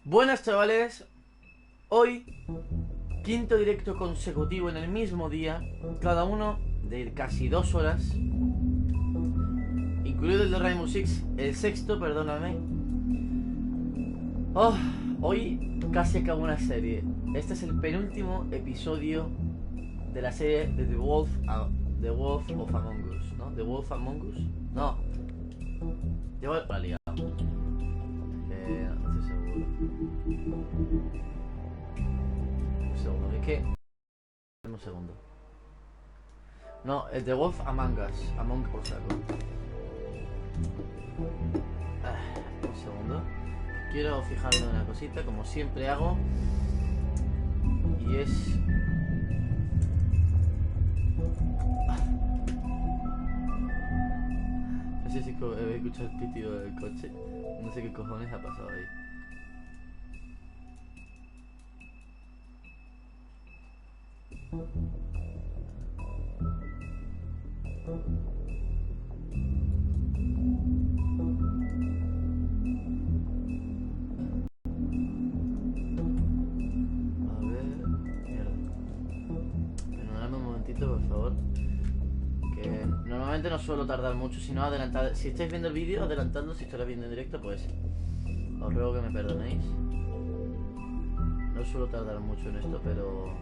Buenas chavales, hoy quinto directo consecutivo en el mismo día, cada uno de casi 2 horas, incluido el de Rainbow Six, el sexto, perdóname. Hoy casi acabo una serie. Este es el penúltimo episodio de la serie de The Wolf of Among Us, ¿no? The Wolf Among Us, no. Llevo la liga. No estoy seguro. Un segundo, es que... Un segundo. No, el The Wolf Among Us. Among Us, saco. Un segundo. Quiero fijarme en una cosita, como siempre hago. Y es... No sé si he escuchado el pitido del coche. No sé qué cojones ha pasado ahí. A ver... Mierda. Perdonadme un momentito, por favor. Que normalmente no suelo tardar mucho, si no adelantad. Si estáis viendo el vídeo, adelantando. Si estáis viendo en directo, pues os ruego que me perdonéis. No suelo tardar mucho en esto, pero...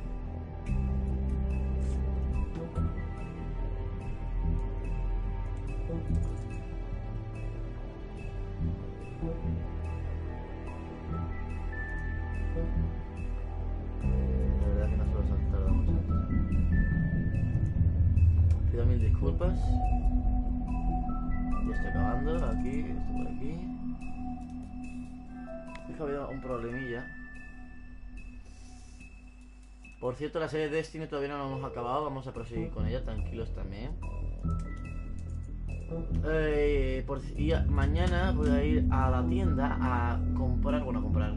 La verdad que no suelo tardar mucho. Pido mil disculpas. Ya estoy acabando, aquí, esto por aquí. Es que había un problemilla. Por cierto, la serie de Destiny todavía no la hemos acabado. Vamos a proseguir con ella, tranquilos también. Mañana voy a ir a la tienda a comprar,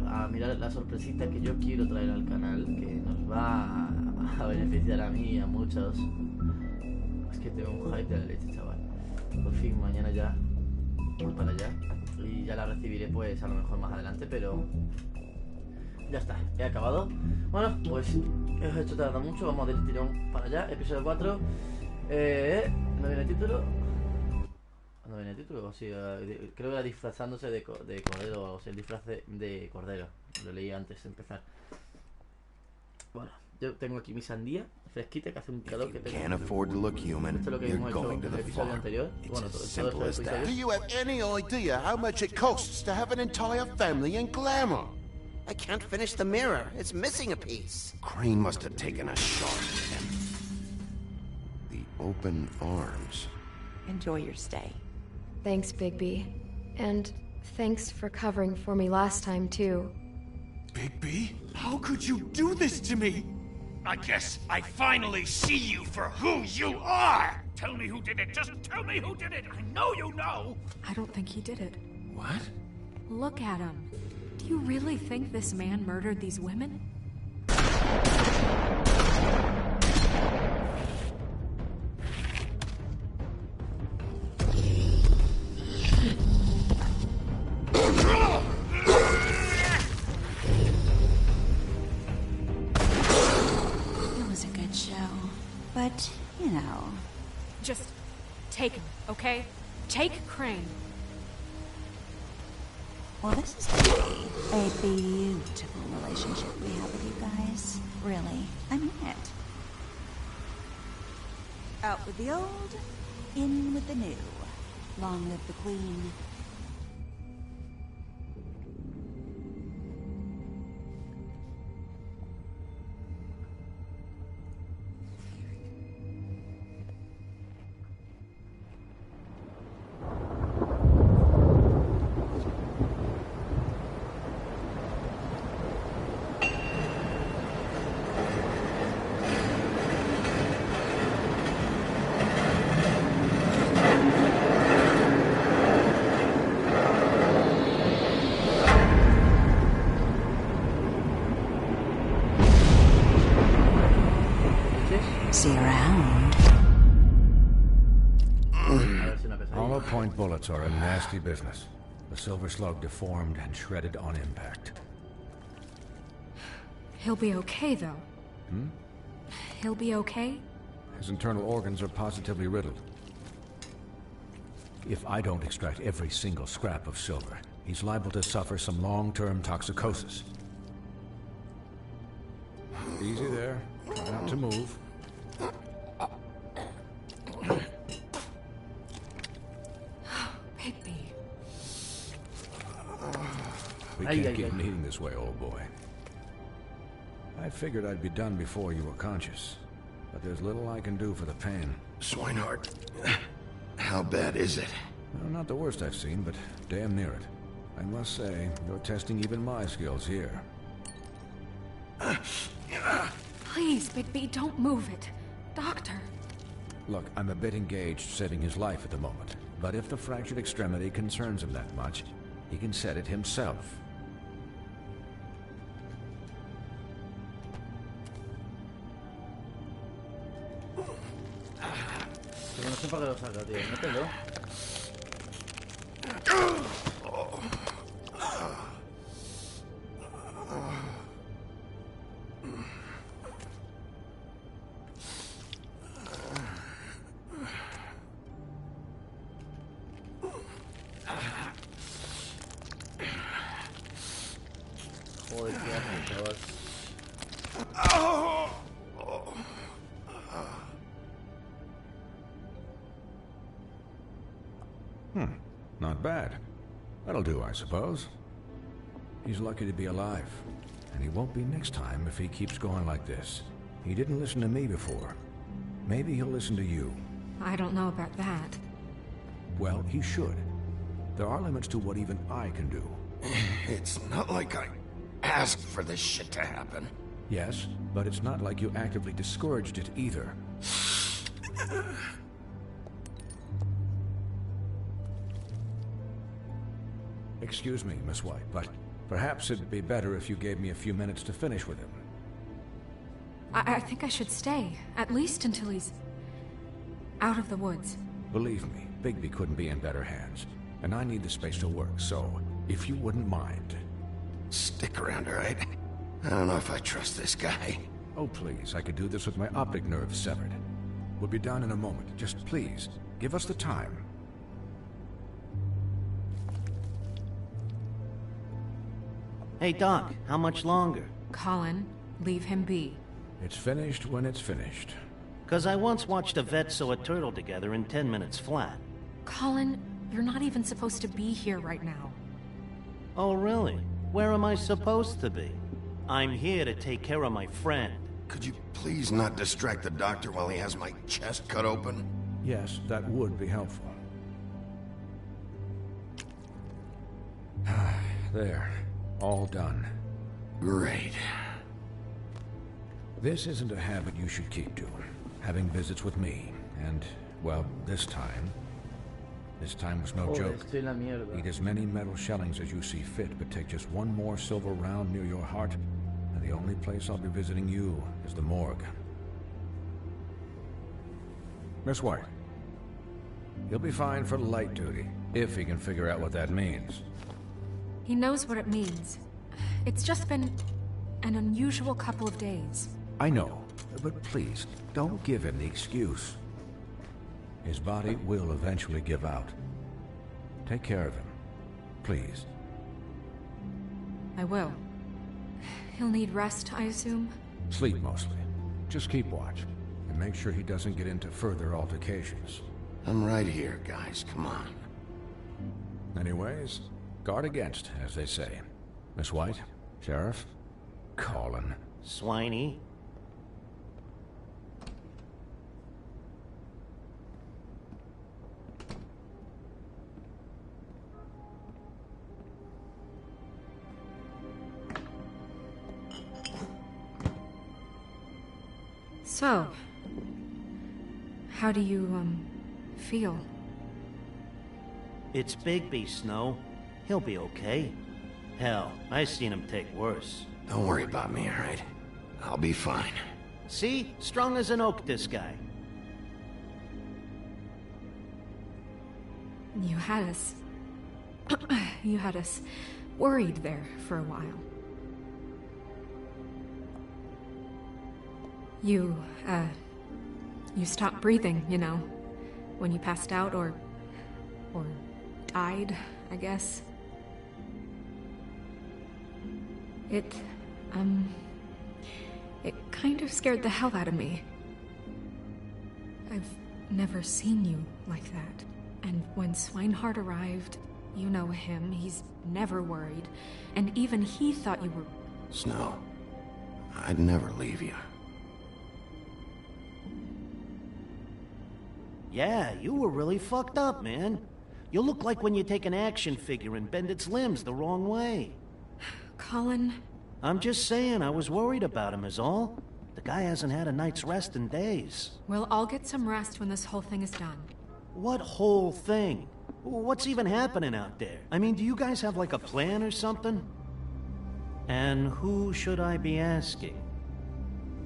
a mirar la sorpresita que yo quiero traer al canal, que nos va a beneficiar a mí y a muchos. Es que tengo un hype de la leche, chaval. Por fin, mañana ya voy para allá y ya la recibiré, pues a lo mejor más adelante, pero ya está, he acabado. Bueno, pues he hecho tardar mucho, vamos del tirón para allá. Episodio 4. ¿No viene el título? ¿No viene el título? Sí, creo que era disfrazándose de cordero, o sea, el disfraz de cordero. Lo leí antes de empezar. Bueno, yo tengo aquí mi sandía fresquita, que hace un calor que tengo. Esto es lo que hemos hecho en el episodio anterior. Y bueno, todo este episodio. Do you have any idea how much it costs to have an entire family in glamour? I can't finish the mirror. It's missing a piece. Crane must have taken a shot at the open arms. Enjoy your stay. Thanks, Bigby. And thanks for covering for me last time, too. Bigby? How could you do this to me? I guess I finally see you for who you are! Tell me who did it! Just tell me who did it! I know you know! I don't think he did it. What? Look at him. Do you really think this man murdered these women? It was a good show. But, you know... Just take him, okay? Take Crane. Well, this is gonna be a beautiful relationship we have with you guys. Really. I mean it. Out with the old, in with the new. Long live the Queen. See you around. Hollow point bullets are a nasty business. The silver slug deformed and shredded on impact. He'll be okay, though. Hmm? He'll be okay? His internal organs are positively riddled. If I don't extract every single scrap of silver, he's liable to suffer some long-term toxicosis. Easy there. Try not to move. Bigby. We can't keep meeting this way, old boy. I figured I'd be done before you were conscious, but there's little I can do for the pain. Swinehart, how bad is it? Well, not the worst I've seen, but damn near it. I must say, you're testing even my skills here. Please, Bigby, don't move it. Doctor. Look, I'm a bit engaged saving his life at the moment, but if the fractured extremity concerns him that much, he can set it himself. Pero no sé para qué lo saca, tío. Mételo. Joder, qué haces, chaval. Not bad. That'll do, I suppose. He's lucky to be alive. And he won't be next time if he keeps going like this. He didn't listen to me before. Maybe he'll listen to you. I don't know about that. Well, he should. There are limits to what even I can do. It's not like I asked for this shit to happen. Yes, but it's not like you actively discouraged it either. Excuse me, Miss White, but perhaps it'd be better if you gave me a few minutes to finish with him. I think I should stay, at least until he's out of the woods. Believe me, Bigby couldn't be in better hands, and I need the space to work, so if you wouldn't mind. Stick around, all right? I don't know if I trust this guy. Oh, please, I could do this with my optic nerve severed. We'll be done in a moment. Just please, give us the time. Hey, Doc, how much longer? Colin, leave him be. It's finished when it's finished. 'Cause I once watched a vet sew a turtle together in 10 minutes flat. Colin, you're not even supposed to be here right now. Oh, really? Where am I supposed to be? I'm here to take care of my friend. Could you please not distract the doctor while he has my chest cut open? Yes, that would be helpful. There. All done. Great. This isn't a habit you should keep to. Having visits with me. And, well, this time was no Joder, joke. estoy en la mierda. Eat as many metal shellings as you see fit, but take just one more silver round near your heart, and the only place I'll be visiting you is the morgue. Miss White. He'll be fine for light duty, if he can figure out what that means. He knows what it means. It's just been an unusual couple of days. I know, but please, don't give him the excuse. His body will eventually give out. Take care of him, please. I will. He'll need rest, I assume? Sleep mostly. Just keep watch, and make sure he doesn't get into further altercations. I'm right here, guys. Come on. Anyways, guard against, as they say. Miss White, Sheriff, Colin. Swiney. So, how do you, feel? It's Bigby, Snow. He'll be okay. Hell, I seen him take worse. Don't worry about me, all right? I'll be fine. See? Strong as an oak, this guy. You had us... you had us worried there for a while. You stopped breathing, you know, when you passed out or died, I guess. It kind of scared the hell out of me. I've never seen you like that. And when Swinehart arrived, you know him, he's never worried. And even he thought you were... Snow, I'd never leave you. Yeah, you were really fucked up, man. You look like when you take an action figure and bend its limbs the wrong way. Colin... I'm just saying, I was worried about him is all. The guy hasn't had a night's rest in days. We'll all get some rest when this whole thing is done. What whole thing? What's even happening out there? I mean, do you guys have like a plan or something? And who should I be asking?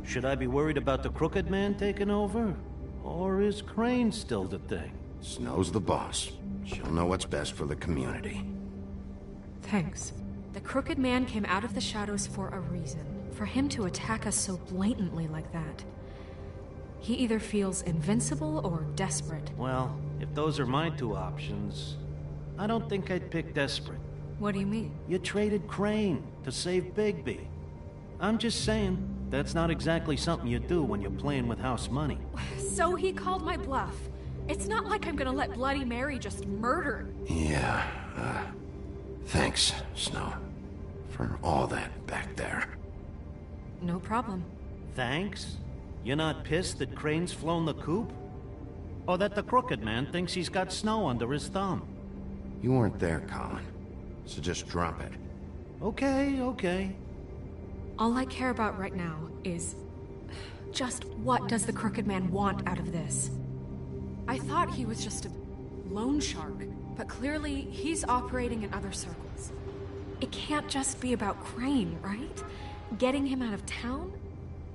Should I be worried about the Crooked Man taking over? Or is Crane still the thing? Snow's the boss. She'll know what's best for the community. Thanks. The Crooked Man came out of the shadows for a reason. For him to attack us so blatantly like that. He either feels invincible or desperate. Well, if those are my two options, I don't think I'd pick desperate. What do you mean? You traded Crane to save Bigby. I'm just saying, that's not exactly something you do when you're playing with house money. So he called my bluff. It's not like I'm gonna let Bloody Mary just murder. Yeah, thanks, Snow, for all that back there. No problem. Thanks? You're not pissed that Crane's flown the coop? Or that the Crooked Man thinks he's got Snow under his thumb? You weren't there, Colin, so just drop it. Okay. All I care about right now is... just what does the Crooked Man want out of this? I thought he was just a loan shark, but clearly he's operating in other circles. It can't just be about Crane, right? Getting him out of town?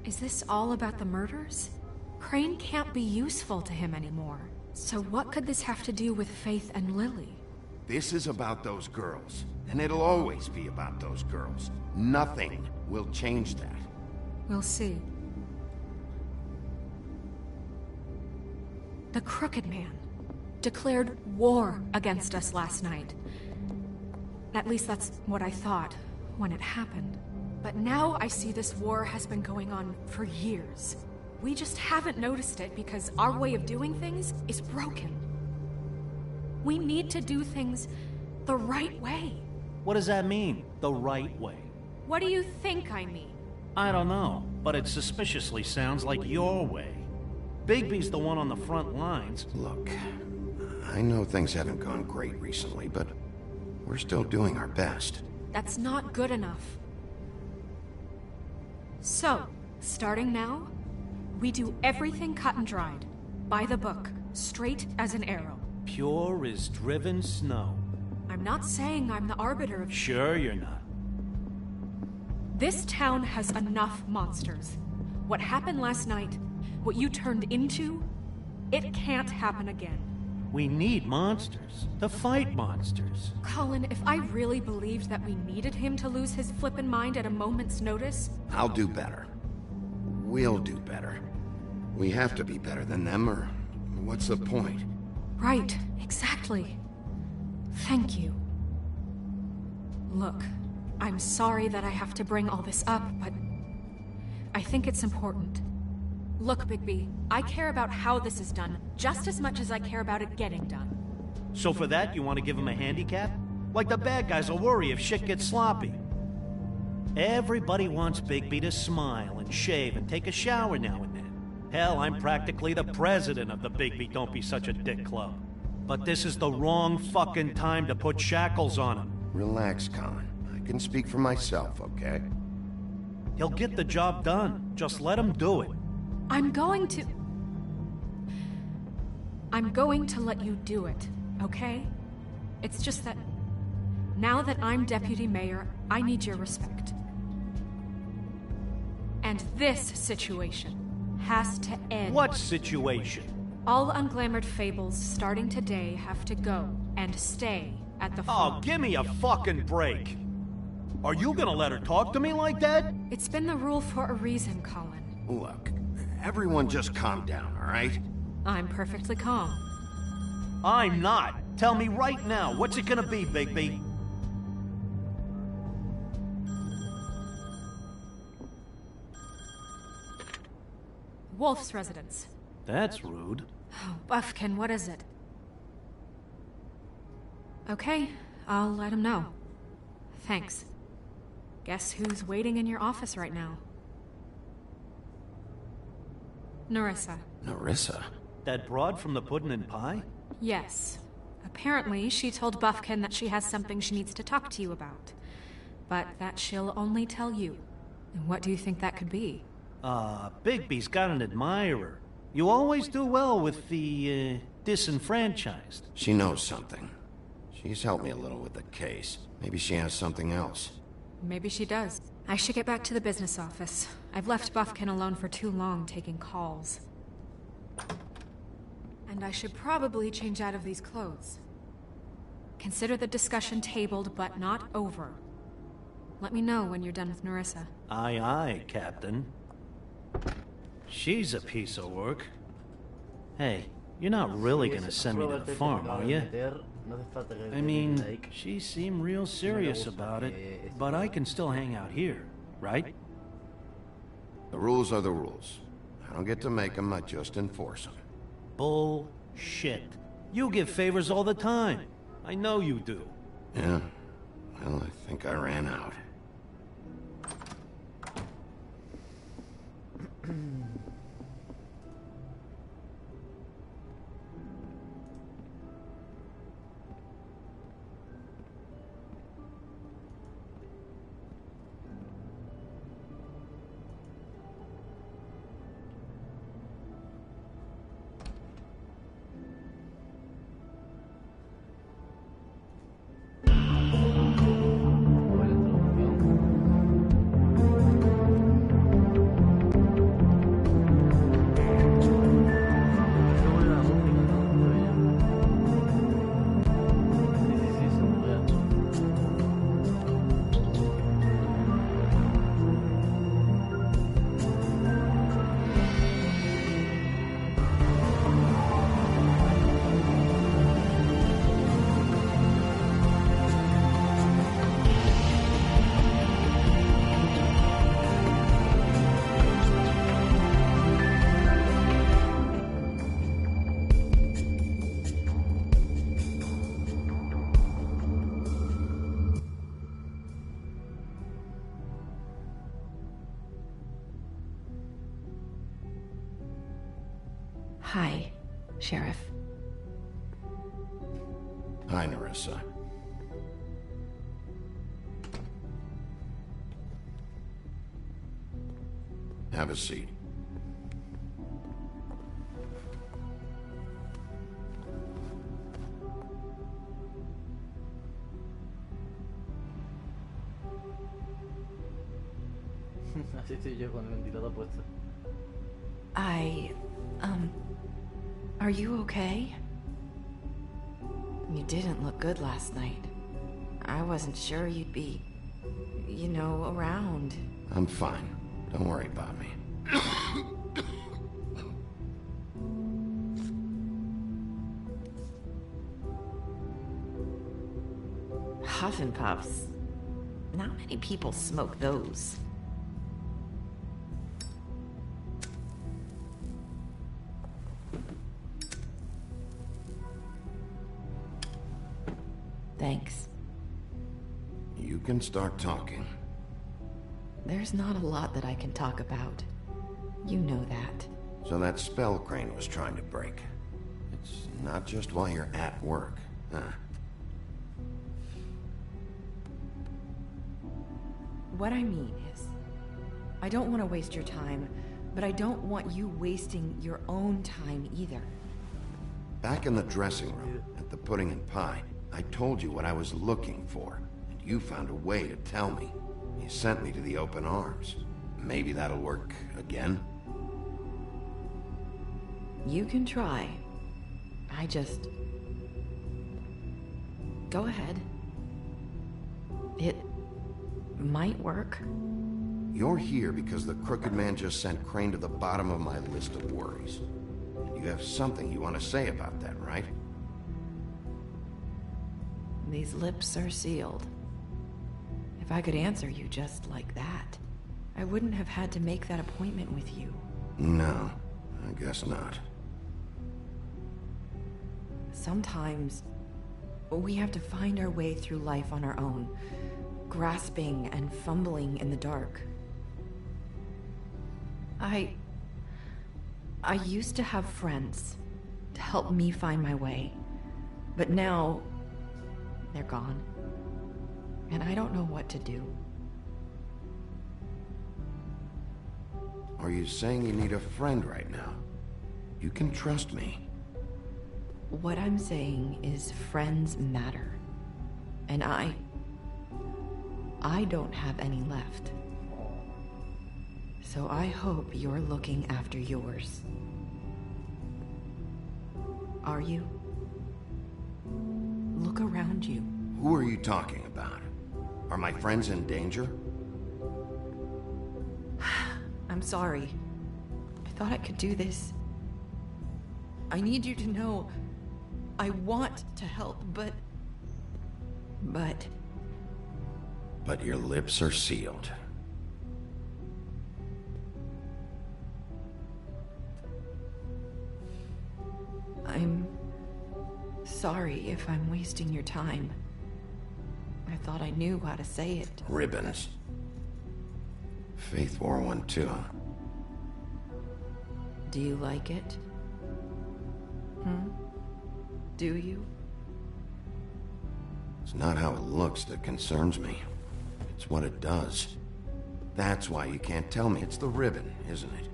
Is this all about the murders? Crane can't be useful to him anymore. So what could this have to do with Faith and Lily? This is about those girls, and it'll always be about those girls. Nothing will change that. We'll see. The Crooked Man declared war against us last night. At least that's what I thought when it happened. But now I see this war has been going on for years. We just haven't noticed it because our way of doing things is broken. We need to do things the right way. What does that mean, the right way? What do you think I mean? I don't know, but it suspiciously sounds like your way. Bigby's the one on the front lines. Look, I know things haven't gone great recently, but we're still doing our best. That's not good enough. So, starting now, we do everything cut and dried. By the book, straight as an arrow. Pure as driven snow. I'm not saying I'm the arbiter of... Sure you're not. This town has enough monsters. What happened last night, what you turned into, it can't happen again. We need monsters. To fight monsters. Colin, if I really believed that we needed him to lose his flippin' mind at a moment's notice... I'll do better. We'll do better. We have to be better than them, or what's the point? Right, exactly. Thank you. Look, I'm sorry that I have to bring all this up, but I think it's important. Look, Bigby, I care about how this is done just as much as I care about it getting done. So for that, you want to give him a handicap? Like the bad guys will worry if shit gets sloppy. Everybody wants Bigby to smile and shave and take a shower now and then. Hell, I'm practically the president of the Bigby Don't Be Such a Dick Club. But this is the wrong fucking time to put shackles on him. Relax, Colin. I can speak for myself, okay? He'll get the job done. Just let him do it. I'm going to let you do it, okay? It's just that now that I'm deputy mayor, I need your respect. And this situation has to end. What situation? All unglamored fables starting today have to go and stay at the farm. Oh, give me a fucking break. Are you gonna let her talk to me like that? It's been the rule for a reason, Colin. Look, Everyone just calm down, all right? I'm perfectly calm. I'm not. Tell me right now, what's it gonna be, Bigby? Wolf's residence. That's rude. Oh, Buffkin, what is it? Okay, I'll let him know. Thanks. Guess who's waiting in your office right now? Nerissa. Nerissa? That broad from the puddin' and pie? Yes. Apparently, she told Buffkin that she has something she needs to talk to you about. But that she'll only tell you. And what do you think that could be? Bigby's got an admirer. You always do well with the, disenfranchised. She knows something. She's helped me a little with the case. Maybe she has something else. Maybe she does. I should get back to the business office. I've left Buffkin alone for too long taking calls. And I should probably change out of these clothes. Consider the discussion tabled, but not over. Let me know when you're done with Nerissa. Aye, aye, Captain. She's a piece of work. Hey, you're not really gonna send me to the farm, are you? I mean, she seemed real serious about it, but I can still hang out here, right? The rules are the rules. I don't get to make them, I just enforce them. Bullshit. You give favors all the time. I know you do. Yeah. Well, I think I ran out. Hi, Sheriff. Hi, Nerissa. Have a seat. Así estoy yo con el ventilador puesto. Are you okay? You didn't look good last night. I wasn't sure you'd be, you know, around. I'm fine. Don't worry about me. Huffin' Puffs. Not many people smoke those. Thanks. You can start talking. There's not a lot that I can talk about. You know that. So that spell Crane was trying to break. It's not just while you're at work, huh? What I mean is, I don't want to waste your time, but I don't want you wasting your own time either. Back in the dressing room, at the pudding and pie, I told you what I was looking for, and you found a way to tell me. You sent me to the open arms. Maybe that'll work again? You can try. I just... Go ahead. It might work. You're here because the Crooked Man just sent Crane to the bottom of my list of worries. You have something you want to say about that, right? These lips are sealed. If I could answer you just like that, I wouldn't have had to make that appointment with you. No, I guess not. Sometimes we have to find our way through life on our own, grasping and fumbling in the dark. I used to have friends to help me find my way, but now they're gone, and I don't know what to do. Are you saying you need a friend right now? You can trust me. What I'm saying is friends matter, and I don't have any left. So I hope you're looking after yours. Are you? Look around you. Who are you talking about? Are my friends in danger? I'm sorry. I thought I could do this. I need you to know I want to help, but your lips are sealed. I'm sorry if I'm wasting your time. I thought I knew how to say it. Ribbons. Faith 412. Do you like it? Do you? It's not how it looks that concerns me. It's what it does. That's why you can't tell me. It's the ribbon, isn't it?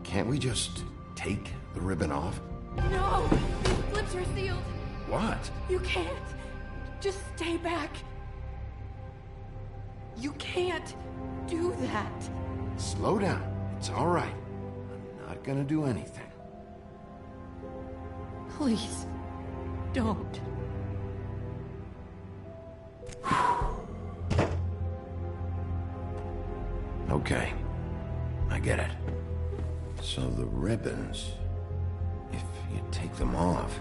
Can't we just take the ribbon off? No! These lips are sealed! What? You can't! Just stay back! You can't do that! Slow down. It's all right. I'm not gonna do anything. Please, don't. Okay. I get it. So the ribbons, if you take them off...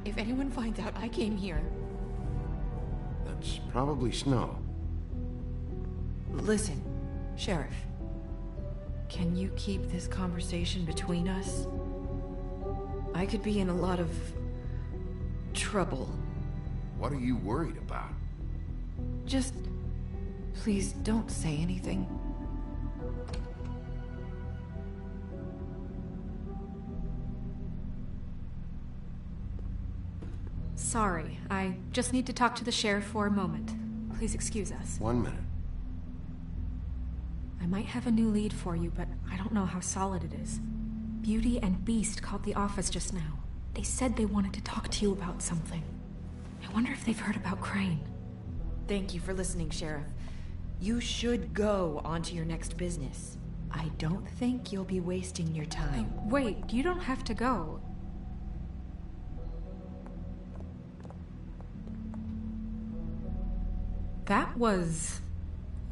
If anyone finds out I came here... That's probably Snow. Listen, Sheriff. Can you keep this conversation between us? I could be in a lot of... trouble. What are you worried about? Just... please don't say anything. Sorry, I just need to talk to the sheriff for a moment. Please excuse us. 1 minute. I might have a new lead for you, but I don't know how solid it is. Beauty and Beast called the office just now. They said they wanted to talk to you about something. I wonder if they've heard about Crane. Thank you for listening, Sheriff. You should go on to your next business. I don't think you'll be wasting your time. Wait, you don't have to go. That was...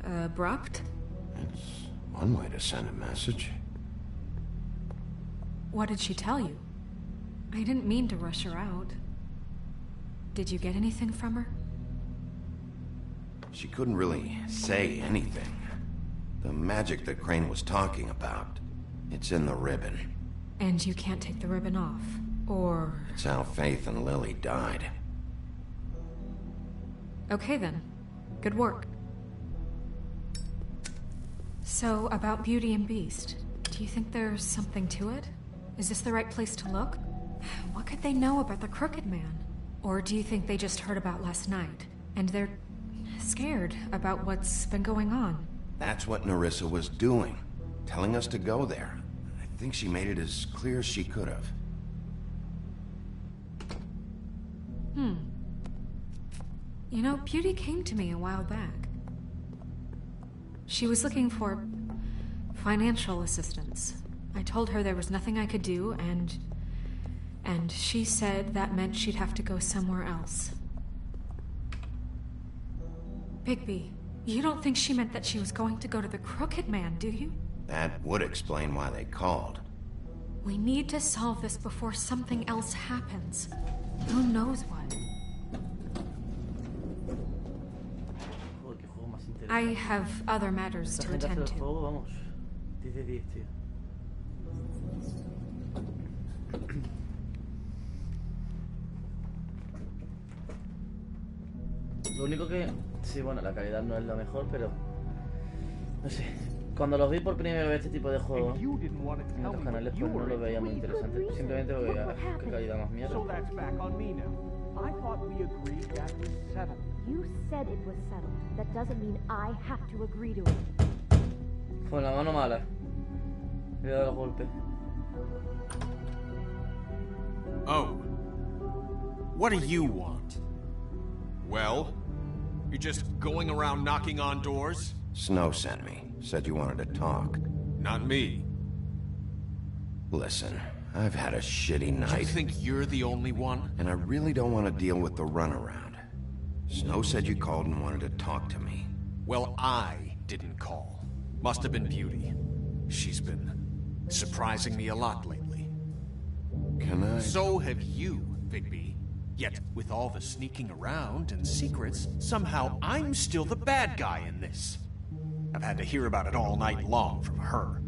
abrupt? It's one way to send a message. What did she tell you? I didn't mean to rush her out. Did you get anything from her? She couldn't really say anything. The magic that Crane was talking about, it's in the ribbon. And you can't take the ribbon off, or... It's how Faith and Lily died. Okay then. Good work. So, about Beauty and Beast, do you think there's something to it? Is this the right place to look? What could they know about the Crooked Man? Or do you think they just heard about last night, and they're scared about what's been going on? That's what Nerissa was doing. Telling us to go there. I think she made it as clear as she could have. You know, Beauty came to me a while back. She was looking for financial assistance. I told her there was nothing I could do, and she said that meant she'd have to go somewhere else. Bigby, you don't think she meant that she was going to go to the Crooked Man, do you? That would explain why they called. We need to solve this before something else happens. Who knows what? Joder, qué juego más interesante. I have other matters Esta to gente hace attend el to. juego, vamos. 10 de 10, tío. Lo único que... Sí, bueno, la calidad no es la mejor, pero... No sé. Cuando los vi por primera vez este tipo de juegos en otros canales, pues no lo veía muy interesante. Simplemente porque veía qué calidad más mierda. So that's back on me now. I thought we agreed that was settled. You said it was settled. That doesn't mean I have to agree to it. Con la mano mala. Le he dado el golpe. Oh. What do you want? Well, you're just going around knocking on doors? Snow sent me. Said you wanted to talk. Not me. Listen, I've had a shitty night. You think you're the only one? And I really don't want to deal with the runaround. Snow said you called and wanted to talk to me. Well, I didn't call. Must have been Beauty. She's been surprising me a lot lately. Can I? So have you, Bigby. Yet, with all the sneaking around and secrets, somehow I'm still the bad guy in this. I've had to hear about it all night long from her.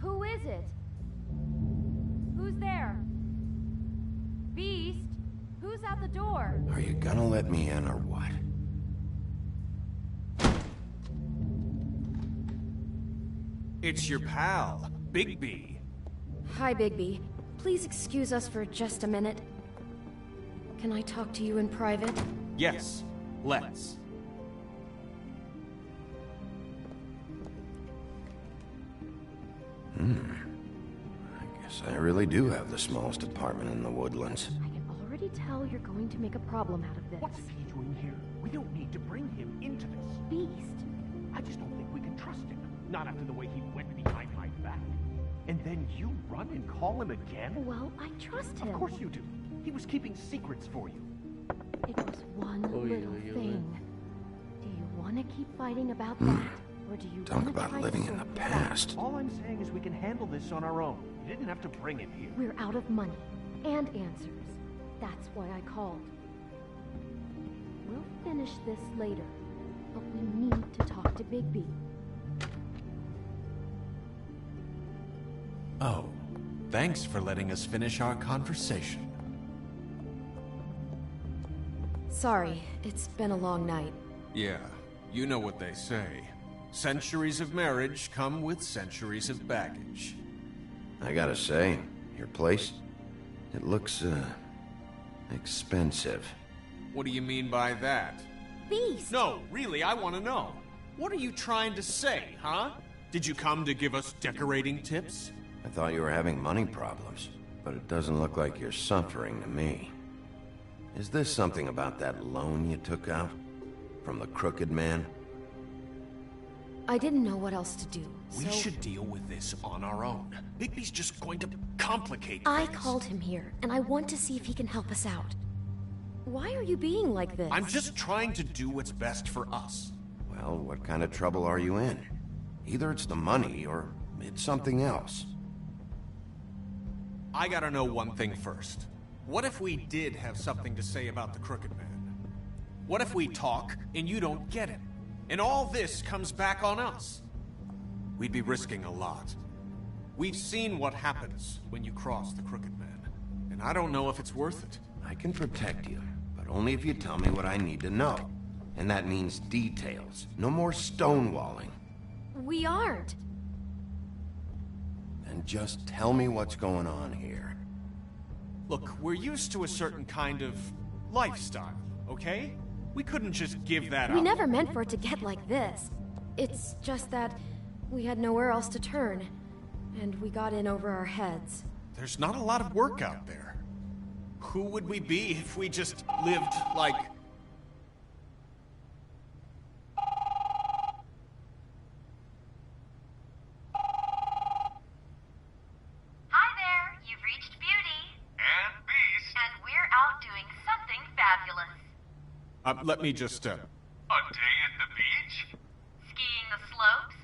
Who is it? Who's there? Beast? Who's at the door? Are you gonna let me in or what? It's your pal, Bigby. Hi, Bigby. Please excuse us for just a minute. Can I talk to you in private? Yes, let's. I guess I really do have the smallest apartment in the woodlands. I can already tell you're going to make a problem out of this. What's he doing here? We don't need to bring him into this. Beast? I just don't think we can trust him. Not after the way he went behind my back. And then you run and call him again? Well, I trust him. Of course you do. He was keeping secrets for you. It was one little thing. Do you want to keep fighting about that? Or do you Talk want to about try living to in sort the this past. All I'm saying is we can handle this on our own. You didn't have to bring him here. out? We're out of money and answers. That's why I called. We'll finish this later, but we need to talk to Bigby. Oh, thanks for letting us finish our conversation. Sorry, it's been a long night. Yeah, you know what they say. Centuries of marriage come with centuries of baggage. I gotta say, your place, it looks, expensive. What do you mean by that? Beast! No, really, I want to know. What are you trying to say, huh? Did you come to give us decorating tips? I thought you were having money problems, but it doesn't look like you're suffering to me. Is this something about that loan you took out? From the Crooked Man? I didn't know what else to do, so... We should deal with this on our own. Bigby's just going to complicate I things. called him here, and I want to see if he can help us out. Why are you being like this? I'm just trying to do what's best for us. Well, what kind of trouble are you in? Either it's the money, or it's something else. I gotta know one thing first. What if we did have something to say about the Crooked Man? What if we talk, and you don't get it? And all this comes back on us? We'd be risking a lot. We've seen what happens when you cross the Crooked Man, and I don't know if it's worth it. I can protect you, but only if you tell me what I need to know. And that means details. No more stonewalling. We aren't. Then just tell me what's going on here. Look, we're used to a certain kind of lifestyle, okay? We couldn't just give that up. We never meant for it to get like this. It's just that we had nowhere else to turn, and we got in over our heads. There's not a lot of work out there. Who would we be if we just lived like... Hi there, you've reached Beauty. And Beast. And we're out doing something fabulous. Let me just, A day at the beach? Skiing the slopes?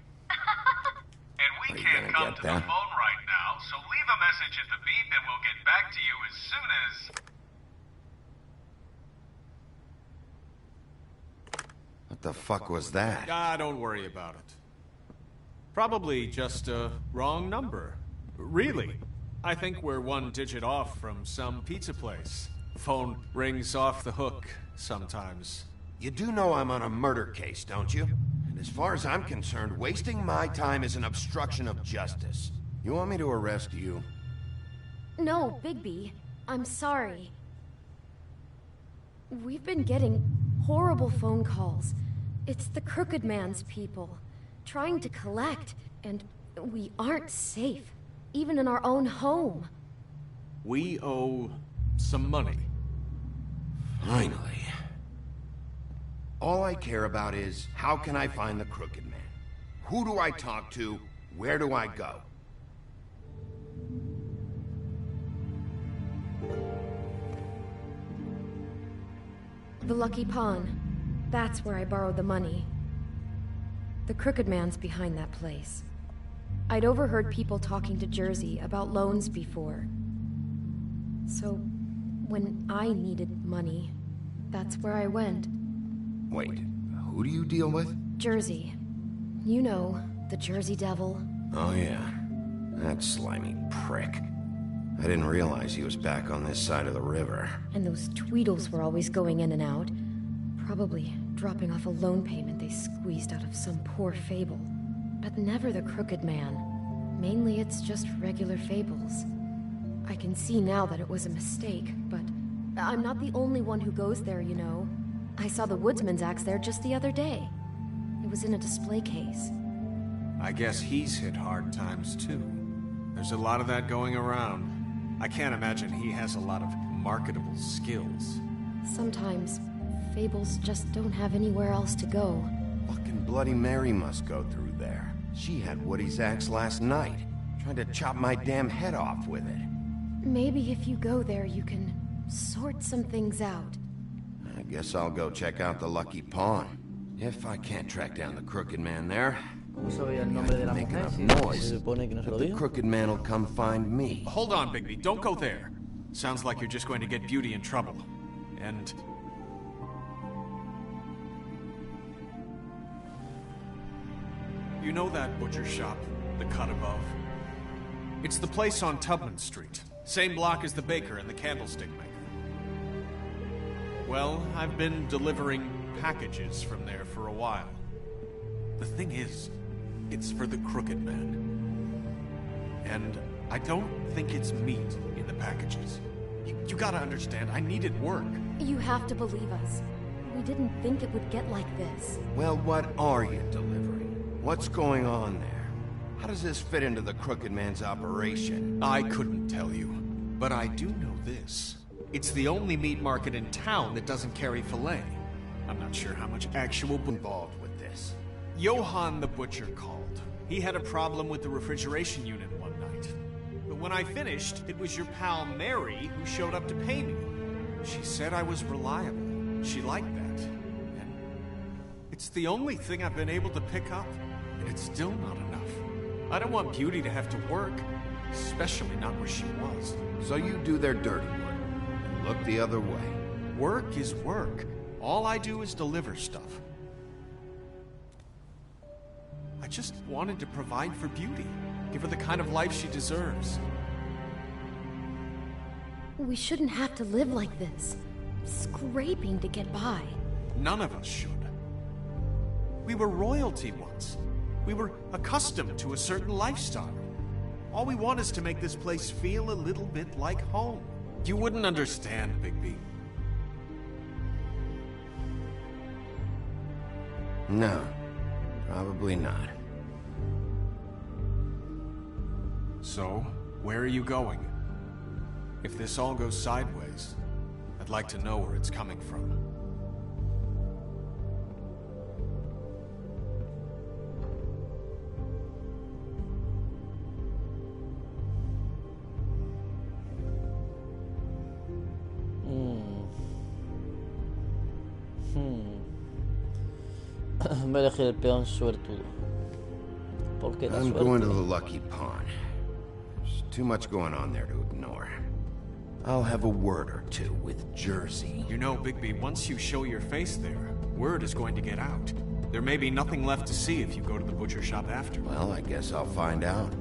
And we can't come to the phone right now, so leave a message at the beep and we'll get back to you as soon as... What the fuck was that? Don't worry about it. Probably just a wrong number. Really. I think we're one digit off from some pizza place. Phone rings off the hook sometimes. You do know I'm on a murder case, don't you? And as far as I'm concerned, wasting my time is an obstruction of justice. You want me to arrest you? No, Bigby. I'm sorry. We've been getting horrible phone calls. It's the Crooked Man's people, trying to collect, and we aren't safe, even in our own home. We owe some money. Finally. All I care about is, how can I find the Crooked Man? Who do I talk to? Where do I go? The Lucky Pawn. That's where I borrowed the money. The Crooked Man's behind that place. I'd overheard people talking to Jersey about loans before. So, when I needed money, that's where I went. Wait, who do you deal with? Jersey. You know, the Jersey Devil. Oh yeah, that slimy prick. I didn't realize he was back on this side of the river. And those Tweedles were always going in and out. Probably dropping off a loan payment they squeezed out of some poor fable. But never the Crooked Man. Mainly it's just regular fables. I can see now that it was a mistake, but I'm not the only one who goes there, you know. I saw the Woodsman's axe there just the other day. It was in a display case. I guess he's hit hard times too. There's a lot of that going around. I can't imagine he has a lot of marketable skills. Sometimes, fables just don't have anywhere else to go. Fucking Bloody Mary must go through there. She had Woody's axe last night. Tried to chop my damn head off with it. Maybe if you go there, you can sort some things out. I guess I'll go check out the Lucky Pawn. If I can't track down the Crooked Man there, make enough noise that the Crooked Man will come find me. Hold on, Bigby. Don't go there. Sounds like you're just going to get Beauty in trouble. And... you know that butcher shop, the cut above? It's the place on Tubman Street. Same block as the baker and the candlestick maker. Well, I've been delivering packages from there for a while. The thing is, it's for the Crooked Man. And I don't think it's meat in the packages. You gotta understand, I needed work. You have to believe us. We didn't think it would get like this. Well, what are you delivering? What's going on there? How does this fit into the Crooked Man's operation? I couldn't tell you, but I do know this. It's the only meat market in town that doesn't carry filet. I'm not sure how much actual involved with this. Johann the butcher called. He had a problem with the refrigeration unit one night. But when I finished, it was your pal Mary who showed up to pay me. She said I was reliable. She liked that. And it's the only thing I've been able to pick up, and it's still not enough. I don't want Beauty to have to work, especially not where she was. So you do their dirty work, and look the other way. Work is work. All I do is deliver stuff. I just wanted to provide for Beauty. Give her the kind of life she deserves. We shouldn't have to live like this. Scraping to get by. None of us should. We were royalty once. We were accustomed to a certain lifestyle. All we want is to make this place feel a little bit like home. You wouldn't understand, Bigby. No, probably not. So, where are you going? If this all goes sideways, I'd like to know where it's coming from. Voy a elegir el peón suertudo. ¿Por qué la I'm suerte? going to the lucky pawn. There's too much going on there to ignore. I'll have a word or two with Jersey. You know, Bigby, once you show your face there, word is going to get out. There may be nothing left to see if you go to the butcher shop after. Well, I guess I'll find out.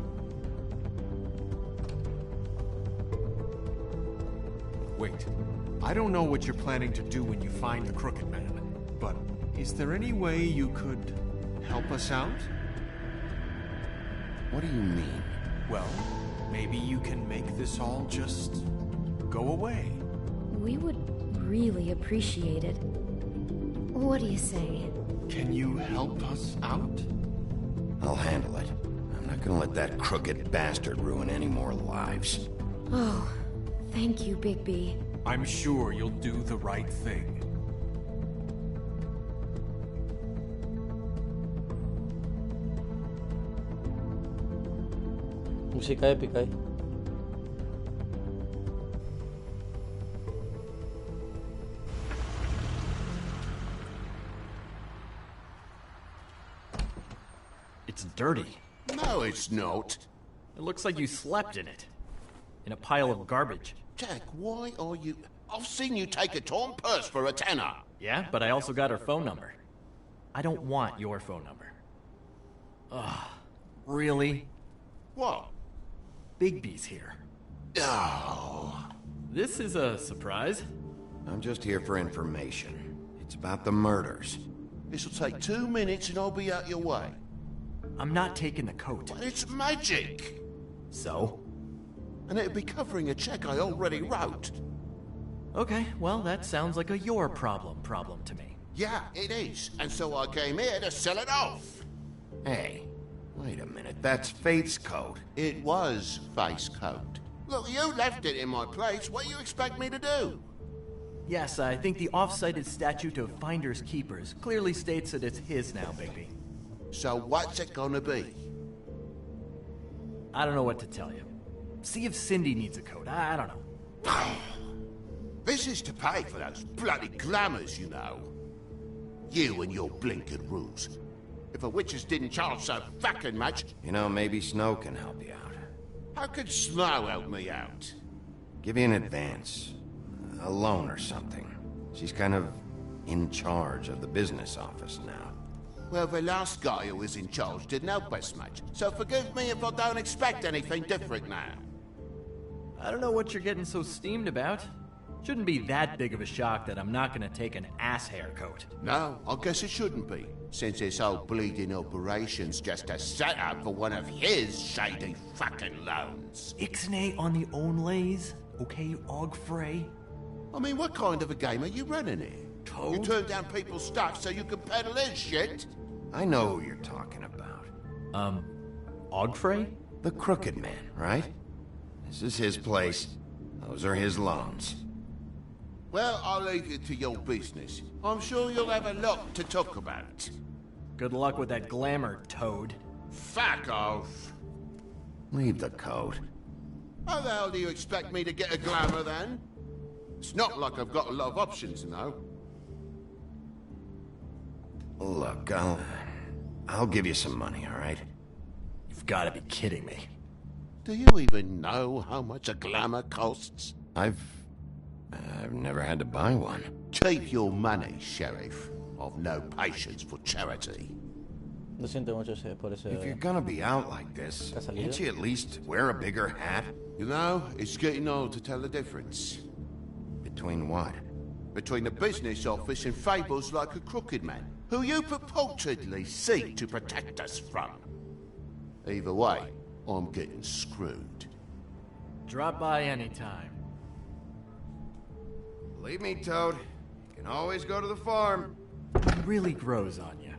Wait. I don't know what you're planning to do when you find the Crooked Man, but is there any way you could help us out? What do you mean? Well, maybe you can make this all just go away. We would really appreciate it. What do you say? Can you help us out? I'll handle it. I'm not gonna let that crooked bastard ruin any more lives. Oh, thank you, Bigby. I'm sure you'll do the right thing. Música épica, ¿eh? It's dirty. No, it's not. It looks like you slept in it. In a pile of garbage. Jack, why are you... I've seen you take a torn purse for a tenner. Yeah, but I also got her phone number. I don't want your phone number. Ugh. Really? What? Bigby's here. Oh. This is a surprise. I'm just here for information. It's about the murders. This'll take 2 minutes and I'll be out your way. I'm not taking the coat. But it's magic. So? And it'll be covering a check I already wrote. Okay, well, that sounds like a your problem to me. Yeah, it is. And so I came here to sell it off. Hey, wait a minute. That's Faith's coat. It was Faith's coat. Look, you left it in my place. What do you expect me to do? Yes, I think the off-cited statute of Finders Keepers clearly states that it's his now, Bigby. So what's it gonna be? I don't know what to tell you. See if Cindy needs a coat. I don't know. This is to pay for those bloody glamours, you know. You and your blinkered rules. If a witches didn't charge so fucking much... You know, maybe Snow can help you out. How could Snow help me out? Give you an advance. A loan or something. She's kind of in charge of the business office now. Well, the last guy who was in charge didn't help us much, so forgive me if I don't expect anything different now. I don't know what you're getting so steamed about. Shouldn't be that big of a shock that I'm not gonna take an ass haircut. No, I guess it shouldn't be, since this whole bleeding operation's just a setup for one of his shady fucking loans. Ixnay on the onlays, okay, Ogfrey? I mean, what kind of a game are you running here? Toad? You turn down people's stuff so you can peddle his shit? I know who you're talking about. Ogfrey? The Crooked Man, right? This is his place. Those are his loans. Well, I'll leave it to your business. I'm sure you'll have a lot to talk about. Good luck with that glamour, Toad. Fuck off. Leave the coat. How the hell do you expect me to get a glamour, then? It's not like I've got a lot of options, you know. Look, I'll give you some money, all right? You've got to be kidding me. Do you even know how much a glamour costs? I've never had to buy one. Keep your money, Sheriff. I've no patience for charity. Lo siento mucho por ese... If you're gonna be out like this, can't you at least wear a bigger hat? You know, it's getting old to tell the difference. Between what? Between the business office and fables like a Crooked Man, who you purportedly seek to protect us from. Either way, I'm getting screwed. Drop by anytime. Believe me, Toad. You can always go to the farm. It really grows on you.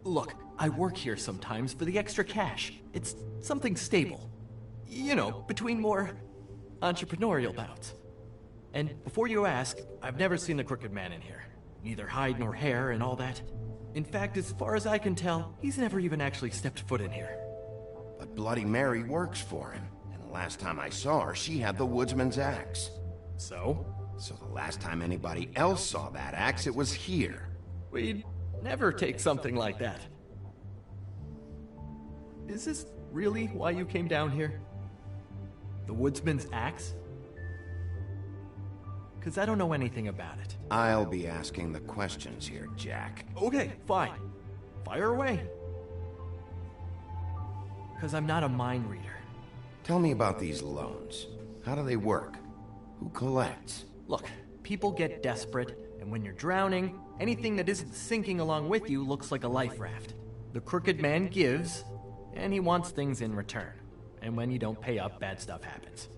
Look, I work here sometimes for the extra cash. It's something stable. You know, between more entrepreneurial bouts. And before you ask, I've never seen the Crooked Man in here. Neither hide nor hair and all that. In fact, as far as I can tell, he's never even actually stepped foot in here. But Bloody Mary works for him. And the last time I saw her, she had the woodsman's axe. So? So the last time anybody else saw that axe, it was here. We'd never take something like that. Is this really why you came down here? The woodsman's axe? Because I don't know anything about it. I'll be asking the questions here, Jack. Okay, fine. Fire away. Because I'm not a mind reader. Tell me about these loans. How do they work? Who collects? Look, people get desperate, and when you're drowning, anything that isn't sinking along with you looks like a life raft. The Crooked Man gives, and he wants things in return. And when you don't pay up, bad stuff happens.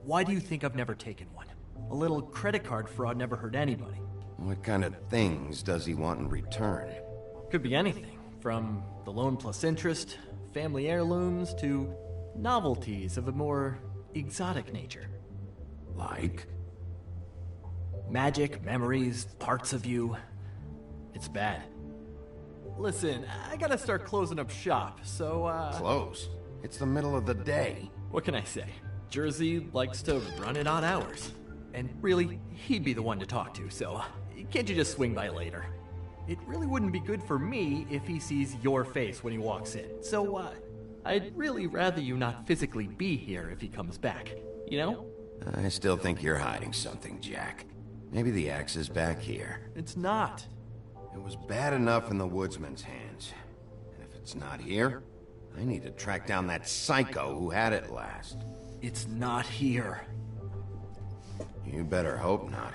Why do you think I've never taken one? A little credit card fraud never hurt anybody. What kind of things does he want in return? Could be anything, from the loan plus interest, family heirlooms, to novelties of a more exotic nature. Like? Magic, memories, parts of you. It's bad. Listen, I gotta start closing up shop, so Close? It's the middle of the day. What can I say? Jersey likes to run at odd hours. And really, he'd be the one to talk to, so can't you just swing by later? It really wouldn't be good for me if he sees your face when he walks in. So, I'd really rather you not physically be here if he comes back, you know? I still think you're hiding something, Jack. Maybe the axe is back here. It's not. It was bad enough in the woodsman's hands. And if it's not here, I need to track down that psycho who had it last. It's not here. You better hope not.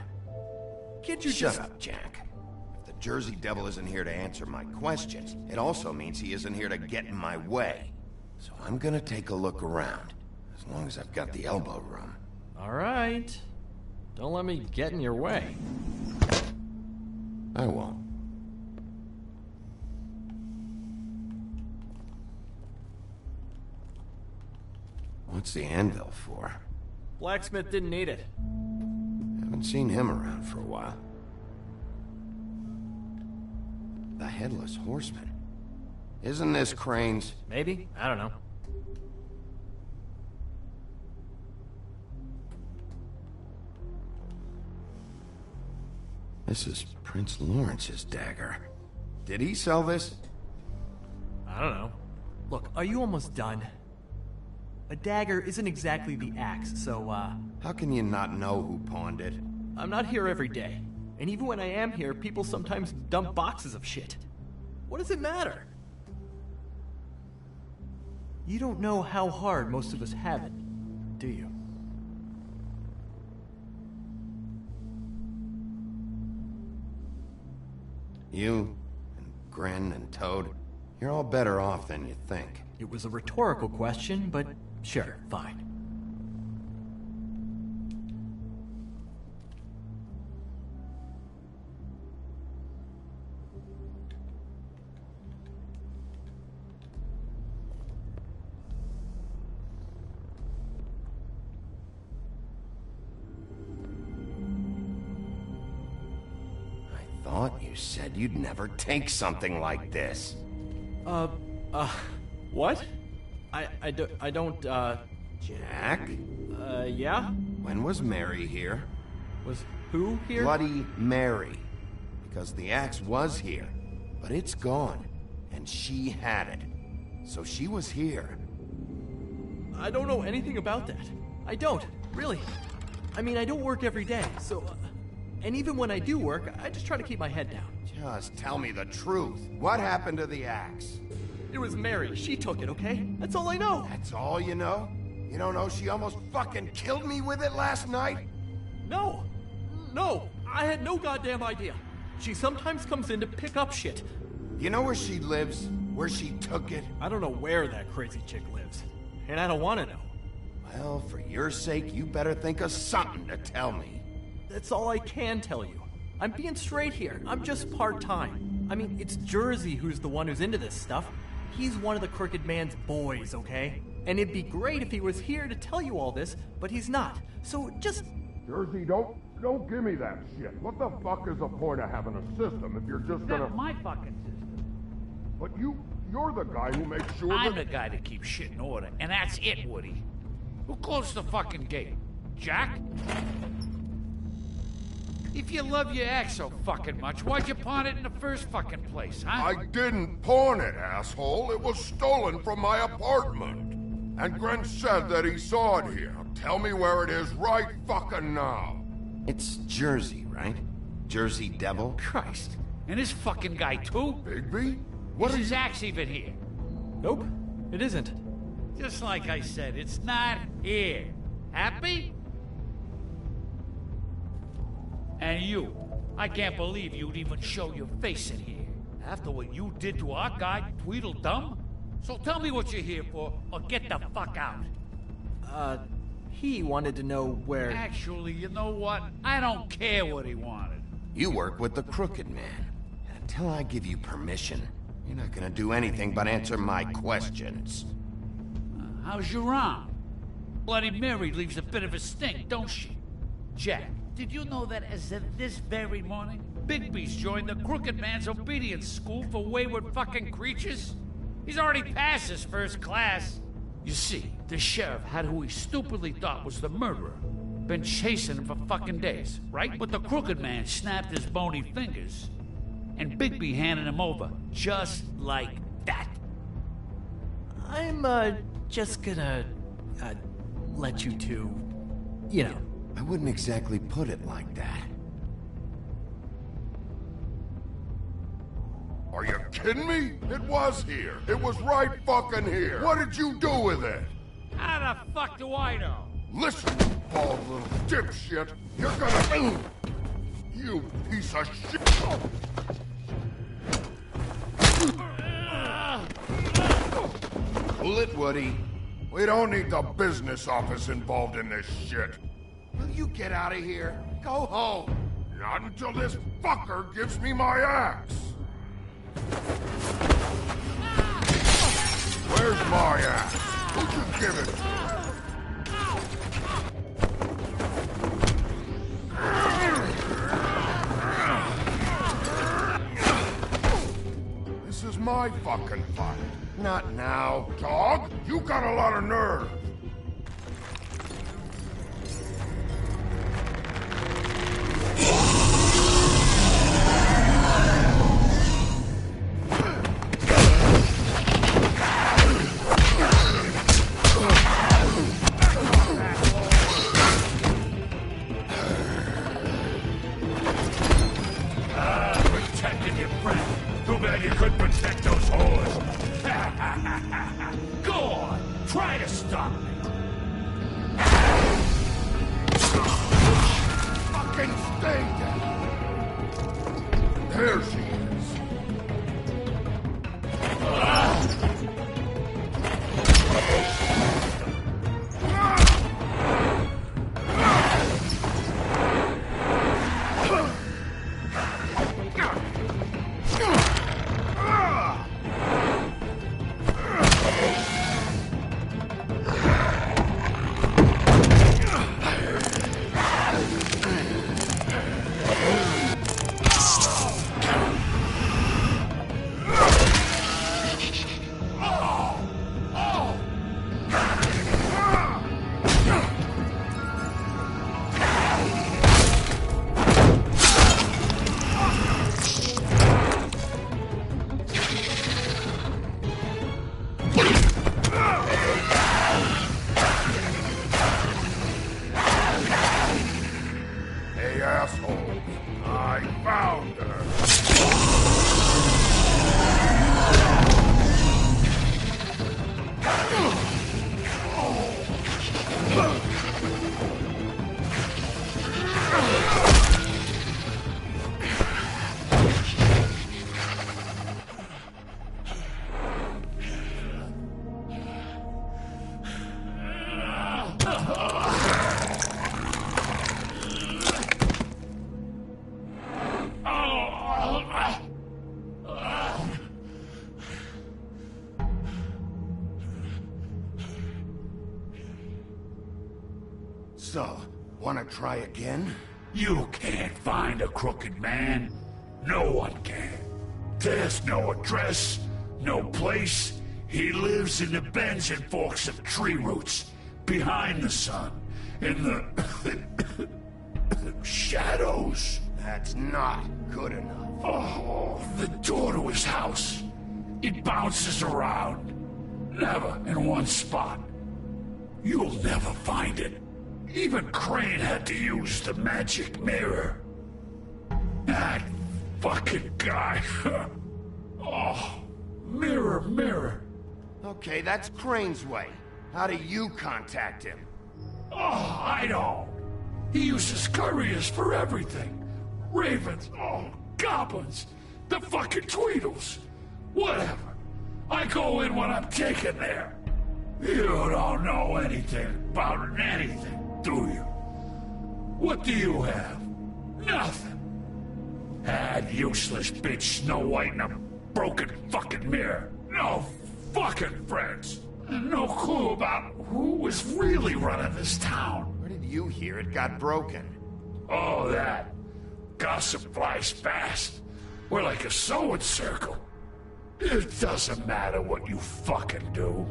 Can't you Shut up, Jack. If the Jersey Devil isn't here to answer my questions, it also means he isn't here to get in my way. So I'm gonna take a look around, as long as I've got the elbow room. All right. Don't let me get in your way. I won't. What's the anvil for? Blacksmith didn't need it. Haven't seen him around for a while. The Headless Horseman. Isn't this Crane's? Maybe? I don't know. This is Prince Lawrence's dagger. Did he sell this? I don't know. Look, are you almost done? A dagger isn't exactly the axe, so, How can you not know who pawned it? I'm not here every day. And even when I am here, people sometimes dump boxes of shit. What does it matter? You don't know how hard most of us have it, do you? You, and Gren, and Toad, you're all better off than you think. It was a rhetorical question, but sure, fine. You said you'd never take something like this. What? I don't, Jack? Yeah? When was Mary here? Was who here? Bloody Mary. Because the axe was here, but it's gone, and she had it. So she was here. I don't know anything about that. I don't, really. I mean, I don't work every day, so... and even when I do work, I just try to keep my head down. Just tell me the truth. What happened to the axe? It was Mary. She took it, okay? That's all I know. That's all you know? You don't know she almost fucking killed me with it last night? No. No. I had no goddamn idea. She sometimes comes in to pick up shit. You know where she lives? Where she took it? I don't know where that crazy chick lives. And I don't want to know. Well, for your sake, you better think of something to tell me. That's all I can tell you. I'm being straight here. I'm just part-time. I mean, it's Jersey who's the one who's into this stuff. He's one of the Crooked Man's boys, okay? And it'd be great if he was here to tell you all this, but he's not. So just... Jersey, don't give me that shit. What the fuck is the point of having a system if you're just gonna... That's my fucking system. But you're the guy who makes sure I'm the guy that keeps shit in order, and that's it, Woody. Who closed the fucking gate? Jack? If you love your ex so fucking much, why'd you pawn it in the first fucking place, huh? I didn't pawn it, asshole. It was stolen from my apartment. And Gren said that he saw it here. Tell me where it is right fucking now. It's Jersey, right? Jersey Devil? Christ. And this fucking guy, too? Bigby? Is his axe even here? Nope, it isn't. Just like I said, it's not here. Happy? And you, I can't believe you'd even show your face in here. After what you did to our guy, Tweedledum? So tell me what you're here for, or get the fuck out. He wanted to know where... Actually, you know what? I don't care what he wanted. You work with the Crooked Man. And until I give you permission, you're not gonna do anything but answer my questions. How's your arm? Bloody Mary leaves a bit of a stink, don't she? Jack, did you know that as of this very morning, Bigby's joined the Crooked Man's obedience school for wayward fucking creatures? He's already passed his first class. You see, the sheriff had who he stupidly thought was the murderer. Been chasing him for fucking days, right? But the Crooked Man snapped his bony fingers. And Bigby handed him over, just like that. I'm, just gonna, let you two, you know. I wouldn't exactly put it like that. Are you kidding me? It was here. It was right fucking here. What did you do with it? How the fuck do I know? Listen, you bald little dipshit. You're gonna... You piece of shit. Cool it, Woody. We don't need the business office involved in this shit. Will you get out of here? Go home. Not until this fucker gives me my axe. Where's my axe? Who'd you give it to? This is my fucking fight. Not now. Dog, you got a lot of nerve. Protected your friend. Too bad you couldn't protect those whores. Go on, try to stop me. Fucking stay down. There she is. So, wanna try again? You can't find a crooked man. No one can. There's no address, no place. He lives in the bends and forks of tree roots, behind the sun, in the shadows. That's not good enough. Oh, the door to his house. It bounces around. Never in one spot. You'll never find it. Even Crane had to use the magic mirror. That fucking guy. Oh, mirror, mirror. Okay, that's Crane's way. How do you contact him? Oh, I don't. He uses couriers for everything. Ravens, goblins, the fucking Tweedles. Whatever. I go in when I'm taken there. You don't know anything about anything, do you? What do you have? Nothing. That useless bitch Snow White and a broken fucking mirror. No fucking friends. And no clue about who was really running this town. Where did you hear it got broken? Oh, that. Gossip flies fast. We're like a sewing circle. It doesn't matter what you fucking do.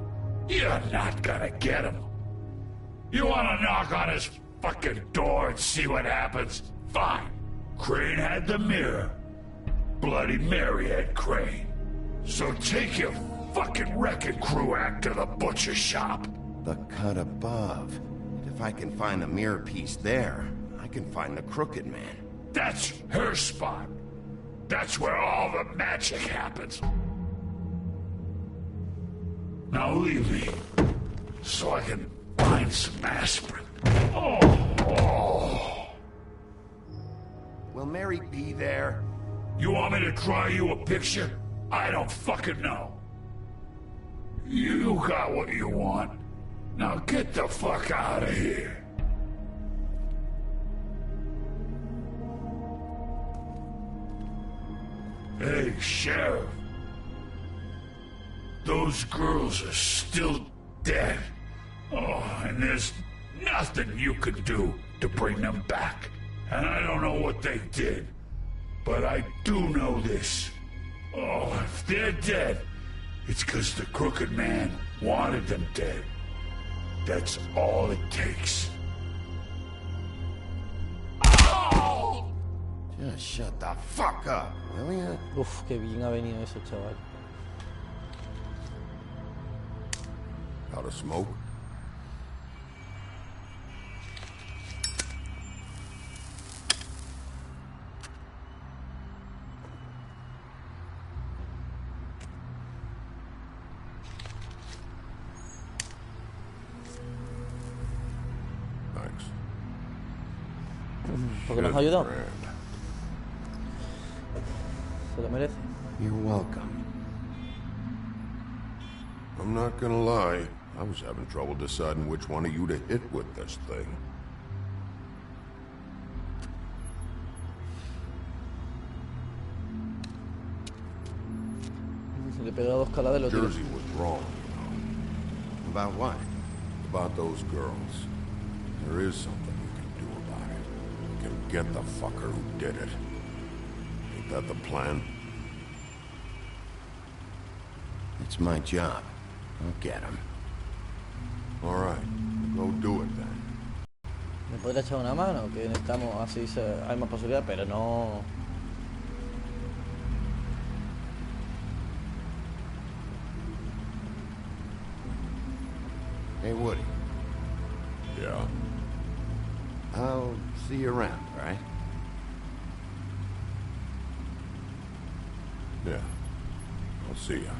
You're not gonna get him. You wanna knock on his fucking door and see what happens? Fine. Crane had the mirror. Bloody Mary had Crane. So take your fucking wrecking crew act to the butcher shop. The cut above. And if I can find the mirror piece there, I can find the Crooked Man. That's her spot. That's where all the magic happens. Now leave me, so I can find some aspirin. Oh. Will Mary be there? You want me to draw you a picture? I don't fucking know. You got what you want. Now get the fuck out of here. Hey, Sheriff. Those girls are still dead. Oh, and there's nothing you can do to bring them back. And I don't know what they did, but I do know this. Oh, if they're dead, it's because the Crooked Man wanted them dead. That's all it takes. Oh! Just shut the fuck up, will ya? Uf, qué bien ha venido eso, chaval. Out of smoke? Thanks. ¿Por qué nos ha ayudado? Se lo merece. You're welcome. I'm not gonna lie. I was having trouble deciding which one of you to hit with this thing. Se le pega dos calas de los tiros. Jersey was wrong, you know. About what? About those girls. There is something you can do about it. You can get the fucker who did it. Ain't that the plan? It's my job. I'll get him. All right, go do it then. ¿Me podría echar una mano? Que necesitamos, así hay más posibilidad, pero no... Hey, Woody. Yeah? I'll see you around, all right? Yeah. I'll see ya.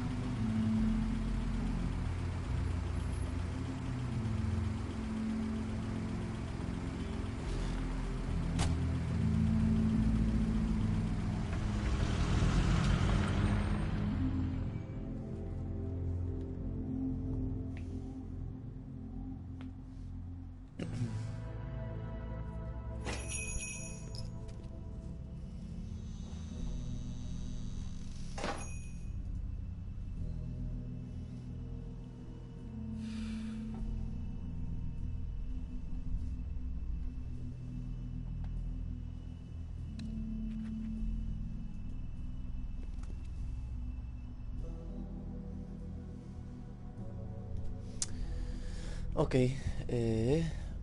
Ok,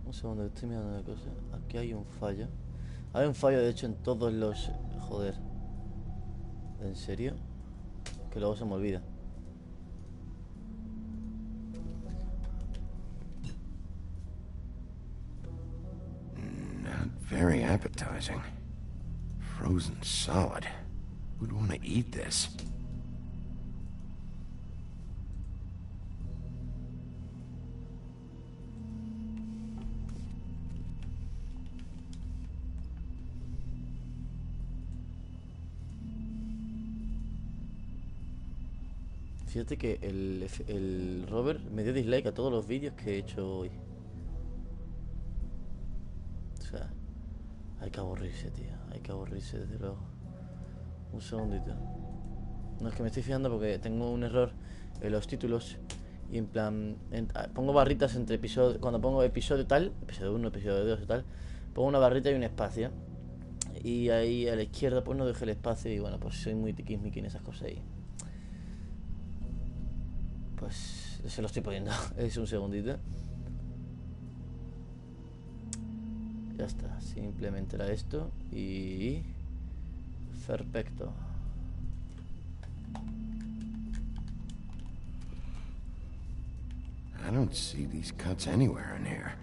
un segundo, estoy mirando una cosa. Aquí hay un fallo. Hay un fallo, de hecho, en todos los... Joder. ¿En serio? Que luego se me olvida. Not very appetizing. Frozen solid. Who'd want to eat this? Fíjate que el Robert me dio dislike a todos los vídeos que he hecho hoy. O sea, hay que aburrirse, tío. Hay que aburrirse, desde luego. Un segundito. No, es que me estoy fijando porque tengo un error en los títulos. Y en plan, pongo barritas entre episodios. Cuando pongo episodio tal, episodio 1, episodio 2 y tal, pongo una barrita y un espacio. Y ahí a la izquierda pues no dejé el espacio. Y bueno, pues soy muy tiquismiqui en esas cosas ahí. Pues se lo estoy poniendo. Es un segundito. Ya está. Simplemente era esto. Y... perfecto. I don't see these cuts anywhere in here.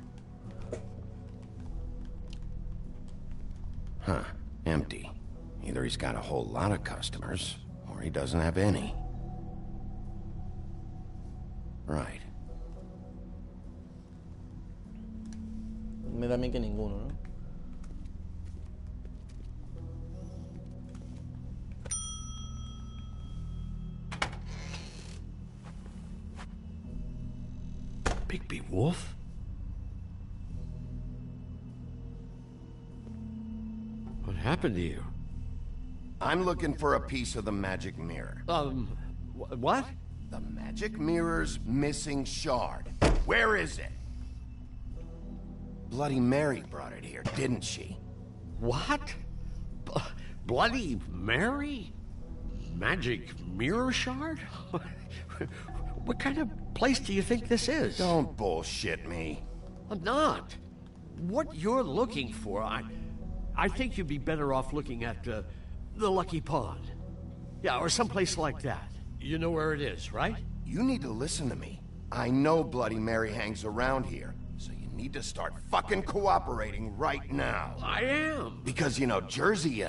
Huh. Empty. Either he's got a whole lot of customers, or he doesn't have any. Right. Me da a mí que ninguno, ¿no? Bigby Wolf? What happened to you? I'm looking for a piece of the magic mirror. What? The magic mirror's missing shard. Where is it? Bloody Mary brought it here, didn't she? What? Bloody Mary? Magic mirror shard? What kind of place do you think this is? Don't bullshit me. I'm not. What you're looking for, I think you'd be better off looking at the Lucky Pond. Yeah, or someplace like that. You know where it is, right? You need to listen to me. I know Bloody Mary hangs around here, so you need to start fucking cooperating right now. I am. Because you know Jersey,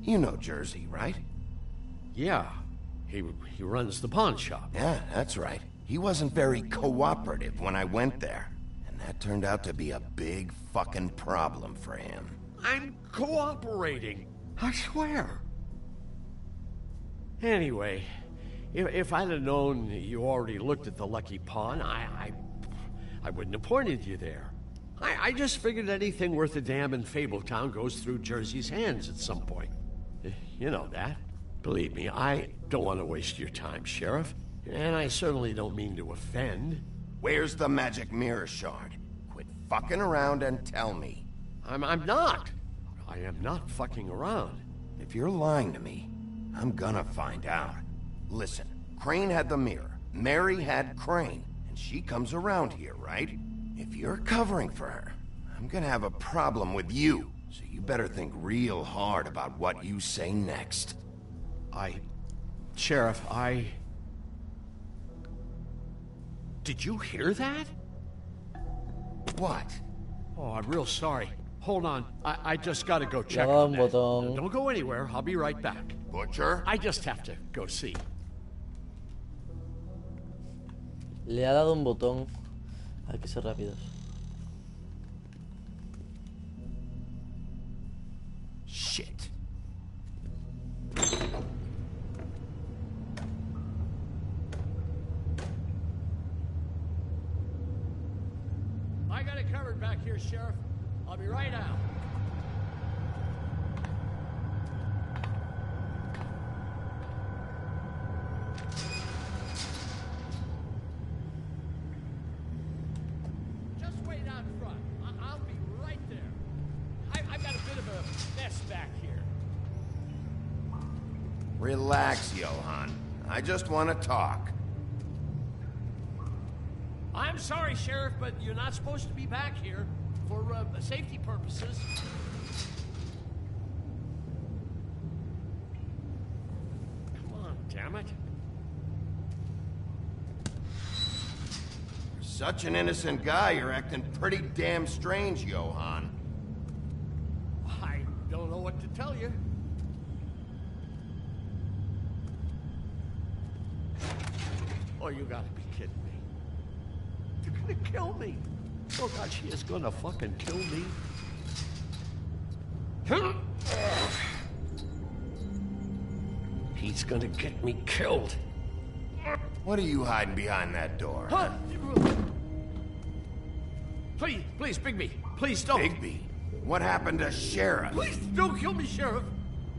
you know Jersey, right? Yeah. He runs the pawn shop. Yeah, that's right. He wasn't very cooperative when I went there. And that turned out to be a big fucking problem for him. I'm cooperating. I swear. Anyway, if I'd have known you already looked at the Lucky Pawn, I wouldn't have pointed you there. I just figured anything worth a damn in Fabletown goes through Jersey's hands at some point. You know that. Believe me, I don't want to waste your time, Sheriff. And I certainly don't mean to offend. Where's the magic mirror shard? Quit fucking around and tell me. I'm not. I am not fucking around. If you're lying to me, I'm gonna find out. Listen, Crane had the mirror. Mary had Crane. And she comes around here, right? If you're covering for her, I'm gonna have a problem with you. So you better think real hard about what you say next. Sheriff, Did you hear that? What? Oh, I'm real sorry. Hold on. I just gotta go check Le ha dado on un that. botón. Don't go anywhere. I'll be right back. Butcher? I just have to go see. Le ha dado un botón. Hay que ser rápidos. Shit. I got it covered back here, Sheriff. I'll be right out. Just wait out front. I'll be right there. I've got a bit of a mess back here. Relax, Johan. I just want to talk. I'm sorry, Sheriff, but you're not supposed to be back here for safety purposes. Come on, damn it. You're such an innocent guy, you're acting pretty damn strange, Johann. I don't know what to tell you. Oh, you gotta be kidding me. They're gonna kill me. Oh God, she is gonna fucking kill me. He's gonna get me killed. What are you hiding behind that door? Huh? Please, please, Bigby, please don't. Bigby? What happened to Sheriff? Please don't kill me, Sheriff.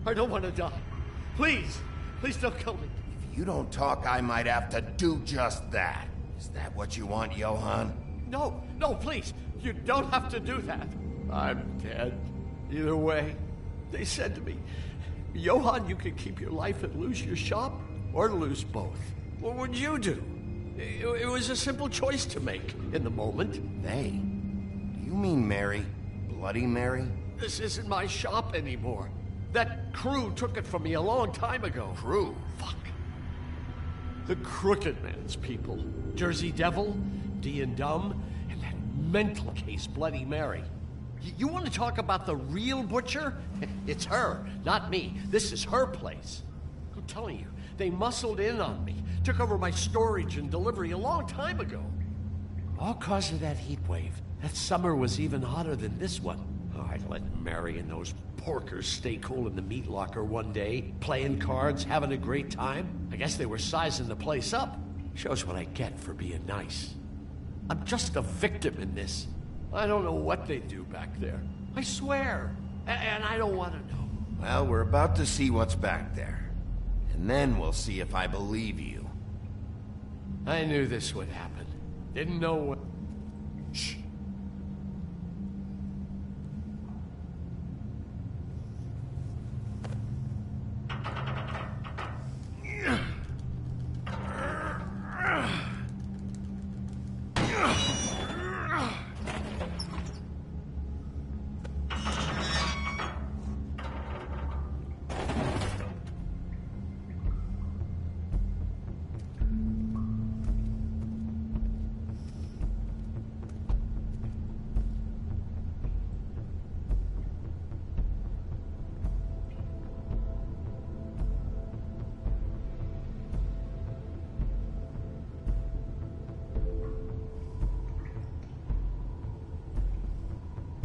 I don't want to die. Please, please don't kill me. If you don't talk, I might have to do just that. Is that what you want, Johann? No, no, please. You don't have to do that. I'm dead. Either way, they said to me, Johann, you can keep your life and lose your shop, or lose both. What would you do? It was a simple choice to make in the moment. They? Do you mean Mary? Bloody Mary? This isn't my shop anymore. That crew took it from me a long time ago. Crew? Fuck. The Crooked Man's people. Jersey Devil, D and Dumb, and that mental case, Bloody Mary. You want to talk about the real butcher? It's her, not me. This is her place. I'm telling you, they muscled in on me, took over my storage and delivery a long time ago. All cause of that heat wave. That summer was even hotter than this one. Oh, I let Mary and those porkers stay cool in the meat locker one day, playing cards, having a great time. I guess they were sizing the place up. Shows what I get for being nice. I'm just a victim in this. I don't know what they do back there. I swear. And I don't want to know. Well, we're about to see what's back there. And then we'll see if I believe you. I knew this would happen. Didn't know what... Shh.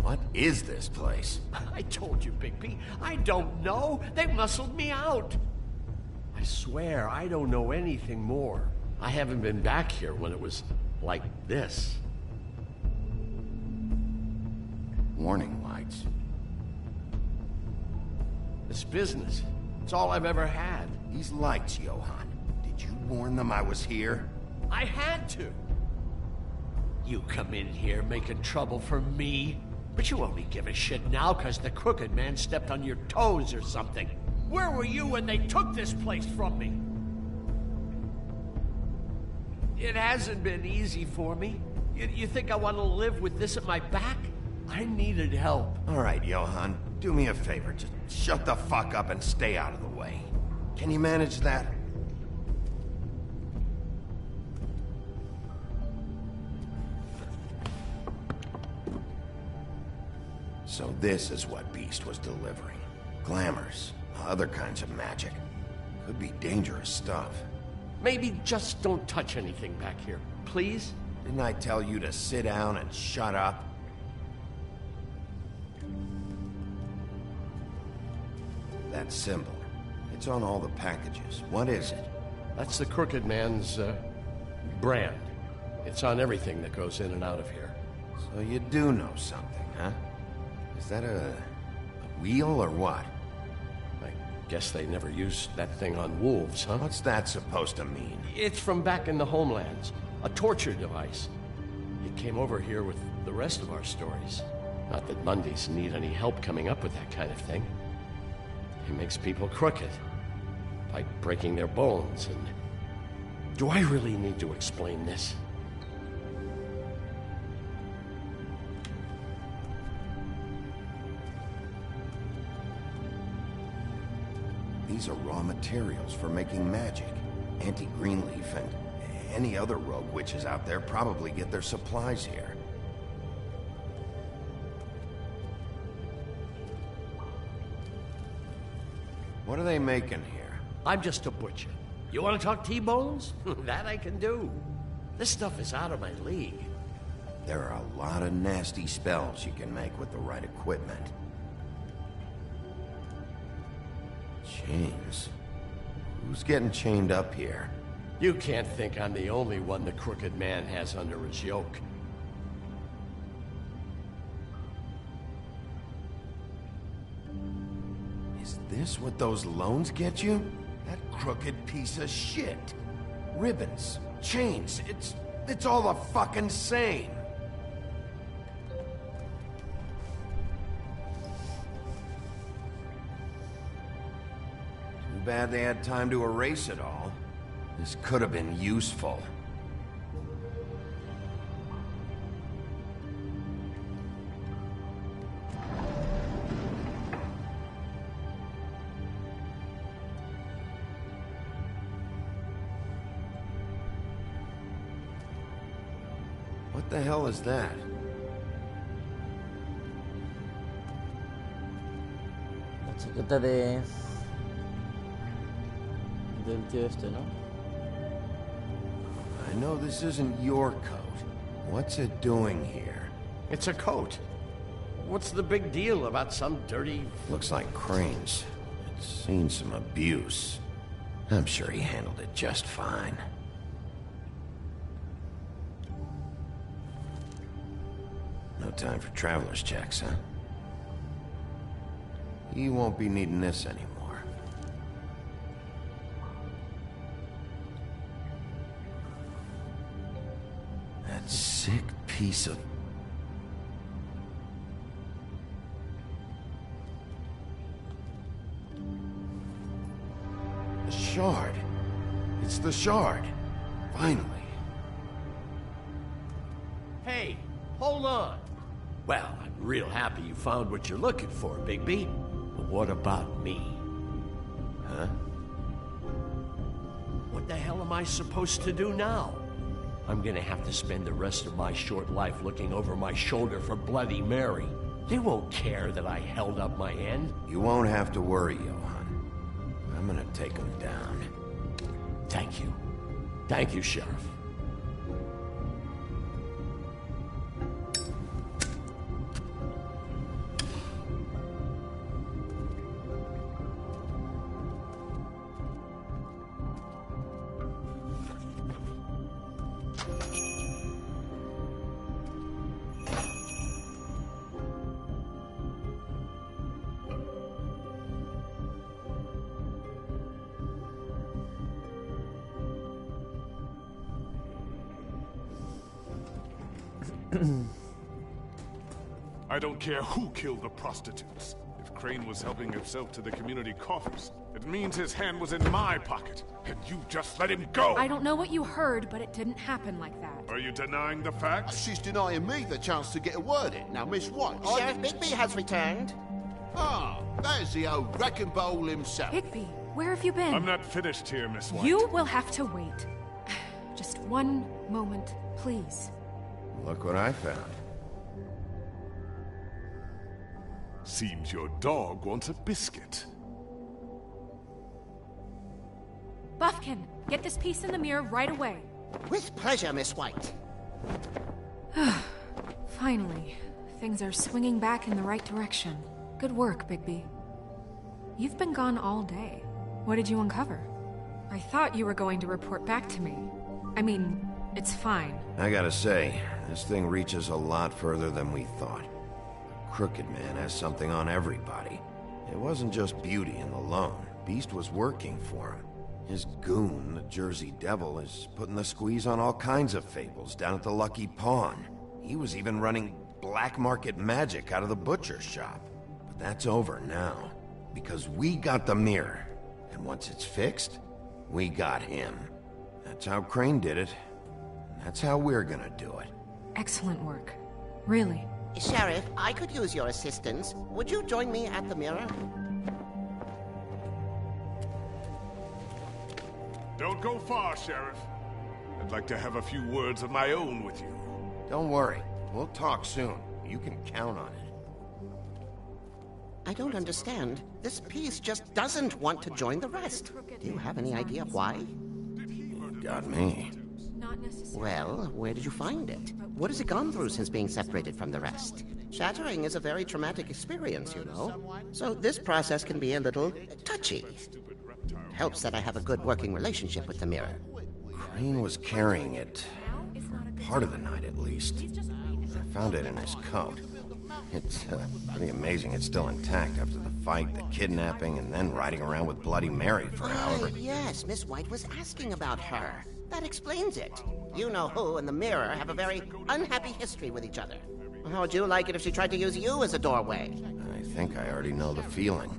What is this place? I told you, Bigby. I don't know. They muscled me out. I swear, I don't know anything more. I haven't been back here when it was like this. Warning lights. This business, it's all I've ever had. These lights, Johann. Did you warn them I was here? I had to. You come in here making trouble for me. But you only give a shit now because the Crooked Man stepped on your toes or something. Where were you when they took this place from me? It hasn't been easy for me. You think I want to live with this at my back? I needed help. All right, Johann. Do me a favor. Just shut the fuck up and stay out of the way. Can you manage that? So this is what Beast was delivering. Glamours, other kinds of magic. Could be dangerous stuff. Maybe just don't touch anything back here, please? Didn't I tell you to sit down and shut up? That symbol. It's on all the packages. What is it? That's the Crooked Man's, brand. It's on everything that goes in and out of here. So you do know something, huh? Is that a wheel or what? I guess they never used that thing on wolves, huh? What's that supposed to mean? It's from back in the homelands. A torture device. It came over here with the rest of our stories. Not that Mundies need any help coming up with that kind of thing. It makes people crooked. By breaking their bones and... Do I really need to explain this? These are raw materials for making magic. Auntie Greenleaf and any other rogue witches out there probably get their supplies here. What are they making here? I'm just a butcher. You want to talk T-bones? That I can do. This stuff is out of my league. There are a lot of nasty spells you can make with the right equipment. Chains? Who's getting chained up here? You can't think I'm the only one the Crooked Man has under his yoke. Is this what those loans get you? That crooked piece of shit. Ribbons, chains, it's all the fucking same. Too bad they had time to erase it all. This could have been useful. What the hell is that? La chaqueta del tío este, ¿no? I know this isn't your coat. What's it doing here? It's a coat. What's the big deal about some dirty... Looks like Crane's. It's seen some abuse. I'm sure he handled it just fine. No time for traveler's checks, huh? You won't be needing this anymore. That sick piece of... The shard. It's the shard. Finally. Hey, hold on. Well, I'm real happy you found what you're looking for, Bigby. But what about me? Huh? What the hell am I supposed to do now? I'm gonna have to spend the rest of my short life looking over my shoulder for Bloody Mary. They won't care that I held up my end. You won't have to worry, Johan. I'm gonna take him down. Thank you. Thank you, Sheriff. I don't care who killed the prostitutes. If Crane was helping himself to the community coffers, it means his hand was in my pocket, and you just let him go! I don't know what you heard, but it didn't happen like that. Are you denying the facts? She's denying me the chance to get a word in. Now, Miss White... Sheriff Bigby has returned. Ah, there's the old wrecking bowl himself. Bigby, where have you been? I'm not finished here, Miss White. You will have to wait. Just one moment, please. Look what I found. Seems your dog wants a biscuit. Buffkin, get this piece in the mirror right away. With pleasure, Miss White. Finally, things are swinging back in the right direction. Good work, Bigby. You've been gone all day. What did you uncover? I thought you were going to report back to me. I mean, it's fine. I gotta say, this thing reaches a lot further than we thought. The Crooked Man has something on everybody. It wasn't just beauty and the loan. Beast was working for him. His goon, the Jersey Devil, is putting the squeeze on all kinds of fables down at the Lucky Pawn. He was even running black market magic out of the butcher shop. But that's over now, because we got the mirror. And once it's fixed, we got him. That's how Crane did it. That's how we're gonna do it. Excellent work. Really. Sheriff, I could use your assistance. Would you join me at the mirror? Don't go far, Sheriff. I'd like to have a few words of my own with you. Don't worry. We'll talk soon. You can count on it. I don't understand. This piece just doesn't want to join the rest. Do you have any idea why? Got me. Well, where did you find it? What has it gone through since being separated from the rest? Shattering is a very traumatic experience, you know. So this process can be a little touchy. It helps that I have a good working relationship with the mirror. Crane was carrying it. For part of the night, at least. I found it in his coat. It's pretty amazing it's still intact after the fight, the kidnapping, and then riding around with Bloody Mary for however... Yes, Miss White was asking about her. That explains it. You know who and the mirror have a very unhappy history with each other. How would you like it if she tried to use you as a doorway? I think I already know the feeling.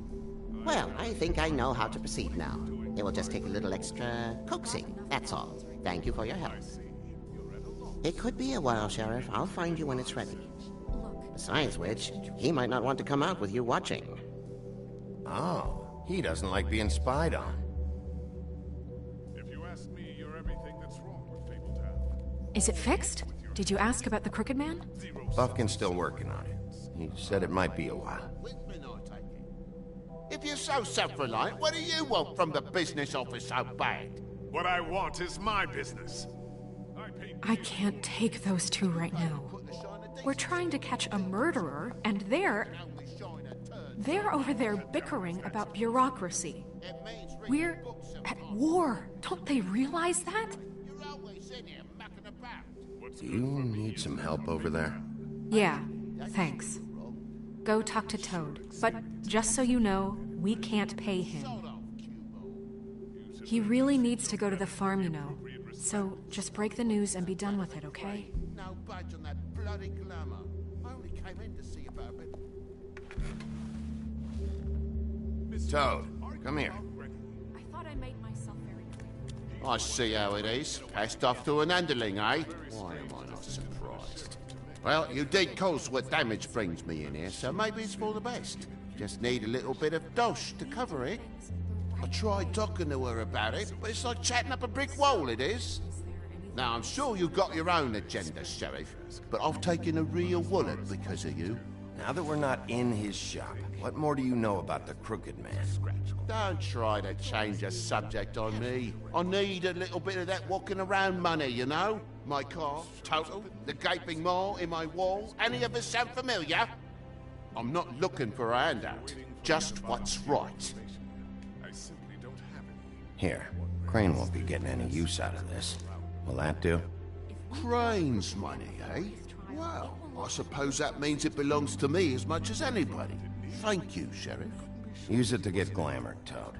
Well, I think I know how to proceed now. It will just take a little extra coaxing, that's all. Thank you for your help. It could be a while, Sheriff. I'll find you when it's ready. Besides which, he might not want to come out with you watching. Oh, he doesn't like being spied on. If you ask me, you're everything that's wrong with Fabletown. Is it fixed? Did you ask about the Crooked Man? Buffkin's still working on it. He said it might be a while. If you're so self-reliant, what do you want from the business office so bad? What I want is my business. I can't take those two right now. We're trying to catch a murderer, and they're over there bickering about bureaucracy. We're at war. Don't they realize that? Do you need some help over there? Yeah, thanks. Go talk to Toad. But just so you know, we can't pay him. He really needs to go to the farm, you know. So just break the news and be done with it, okay? No budge on that bloody glamour. I only came in to see about a bit. Toad, come here. I thought I made myself very clear. I see how it is. Passed off to an underling, eh? Why am I not surprised? Well, you did cause what damage brings me in here, so maybe it's for the best. Just need a little bit of dosh to cover it. I tried talking to her about it, but it's like chatting up a brick wall, it is. Now, I'm sure you've got your own agenda, Sheriff, but I've taken a real wallet because of you. Now that we're not in his shop, what more do you know about the Crooked Man? Don't try to change the subject on me. I need a little bit of that walking around money, you know? My car, total, the gaping maw in my wall. Any of us sound familiar? I'm not looking for a handout, just what's right. Here, Crane won't be getting any use out of this. Will that do? Crane's money, eh? Well, I suppose that means it belongs to me as much as anybody. Thank you, Sheriff. Use it to get glamored, Toad.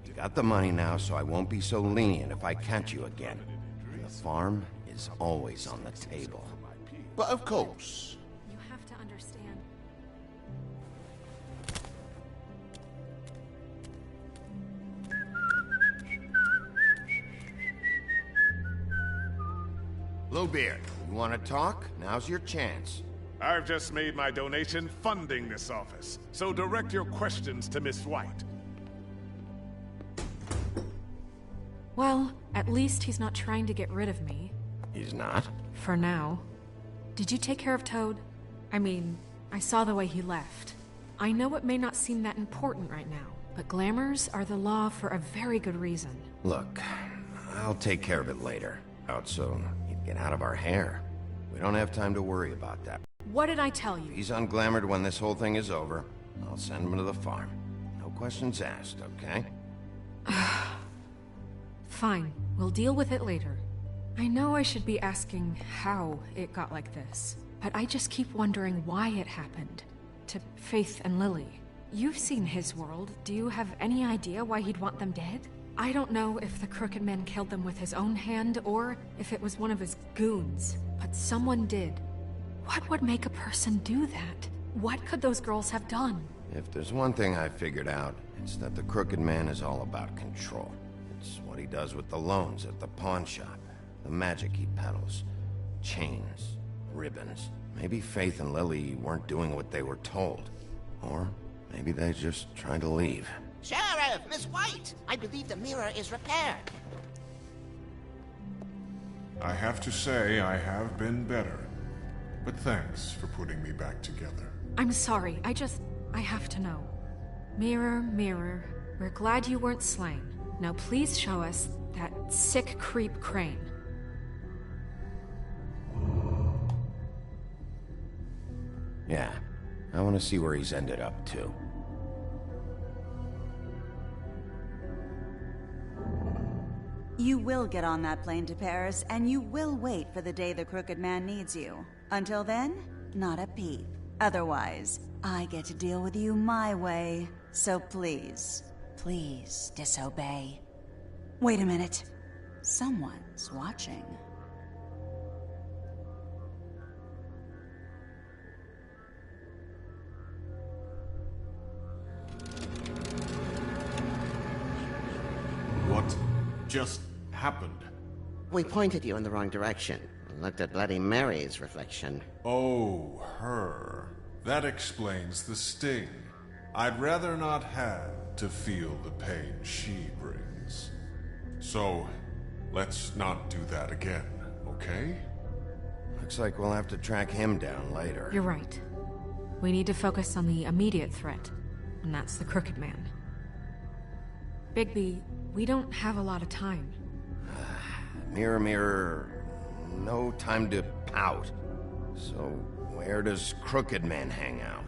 You got the money now, so I won't be so lenient if I catch you again. And the farm is always on the table. But of course. You have to understand. Bluebeard, you want to talk? Now's your chance. I've just made my donation funding this office, so direct your questions to Miss White. Well, at least he's not trying to get rid of me. He's not? For now. Did you take care of Toad? I mean, I saw the way he left. I know it may not seem that important right now, but glamours are the law for a very good reason. Look, I'll take care of it later. Out so he'd get out of our hair. We don't have time to worry about that. What did I tell you? He's unglamored when this whole thing is over. I'll send him to the farm. No questions asked, okay? Fine, we'll deal with it later. I know I should be asking how it got like this, but I just keep wondering why it happened. To Faith and Lily. You've seen his world. Do you have any idea why he'd want them dead? I don't know if the Crooked Man killed them with his own hand or if it was one of his goons, but someone did. What would make a person do that? What could those girls have done? If there's one thing I figured out, it's that the Crooked Man is all about control. It's what he does with the loans at the pawn shop, the magic he peddles, chains, ribbons. Maybe Faith and Lily weren't doing what they were told. Or maybe they just tried to leave. Sheriff, Miss White! I believe the mirror is repaired. I have to say I have been better. But thanks for putting me back together. I'm sorry, I have to know. Mirror, mirror, we're glad you weren't slain. Now please show us that sick creep Crane. Yeah, I want to see where he's ended up, too. You will get on that plane to Paris, and you will wait for the day the Crooked Man needs you. Until then, not a peep. Otherwise, I get to deal with you my way. So please, please disobey. Wait a minute. Someone's watching. What just happened? We pointed you in the wrong direction. Looked at Bloody Mary's reflection. Oh, her. That explains the sting. I'd rather not have to feel the pain she brings. So, let's not do that again, okay? Looks like we'll have to track him down later. You're right. We need to focus on the immediate threat, and that's the Crooked Man. Bigby, we don't have a lot of time. Mirror, mirror, no time to pout. So, where does Crooked Man hang out?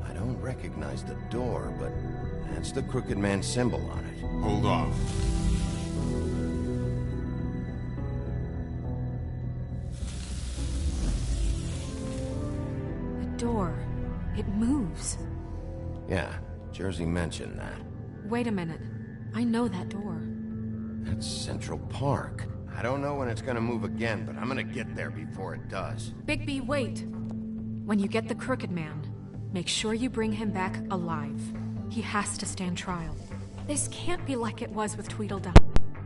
I don't recognize the door, but that's the Crooked Man symbol on it. Hold on. The door. It moves. Yeah, Jersey mentioned that. Wait a minute. I know that door. That's Central Park. I don't know when it's gonna move again, but I'm gonna get there before it does. Bigby, wait! When you get the Crooked Man, make sure you bring him back alive. He has to stand trial. This can't be like it was with Tweedledum.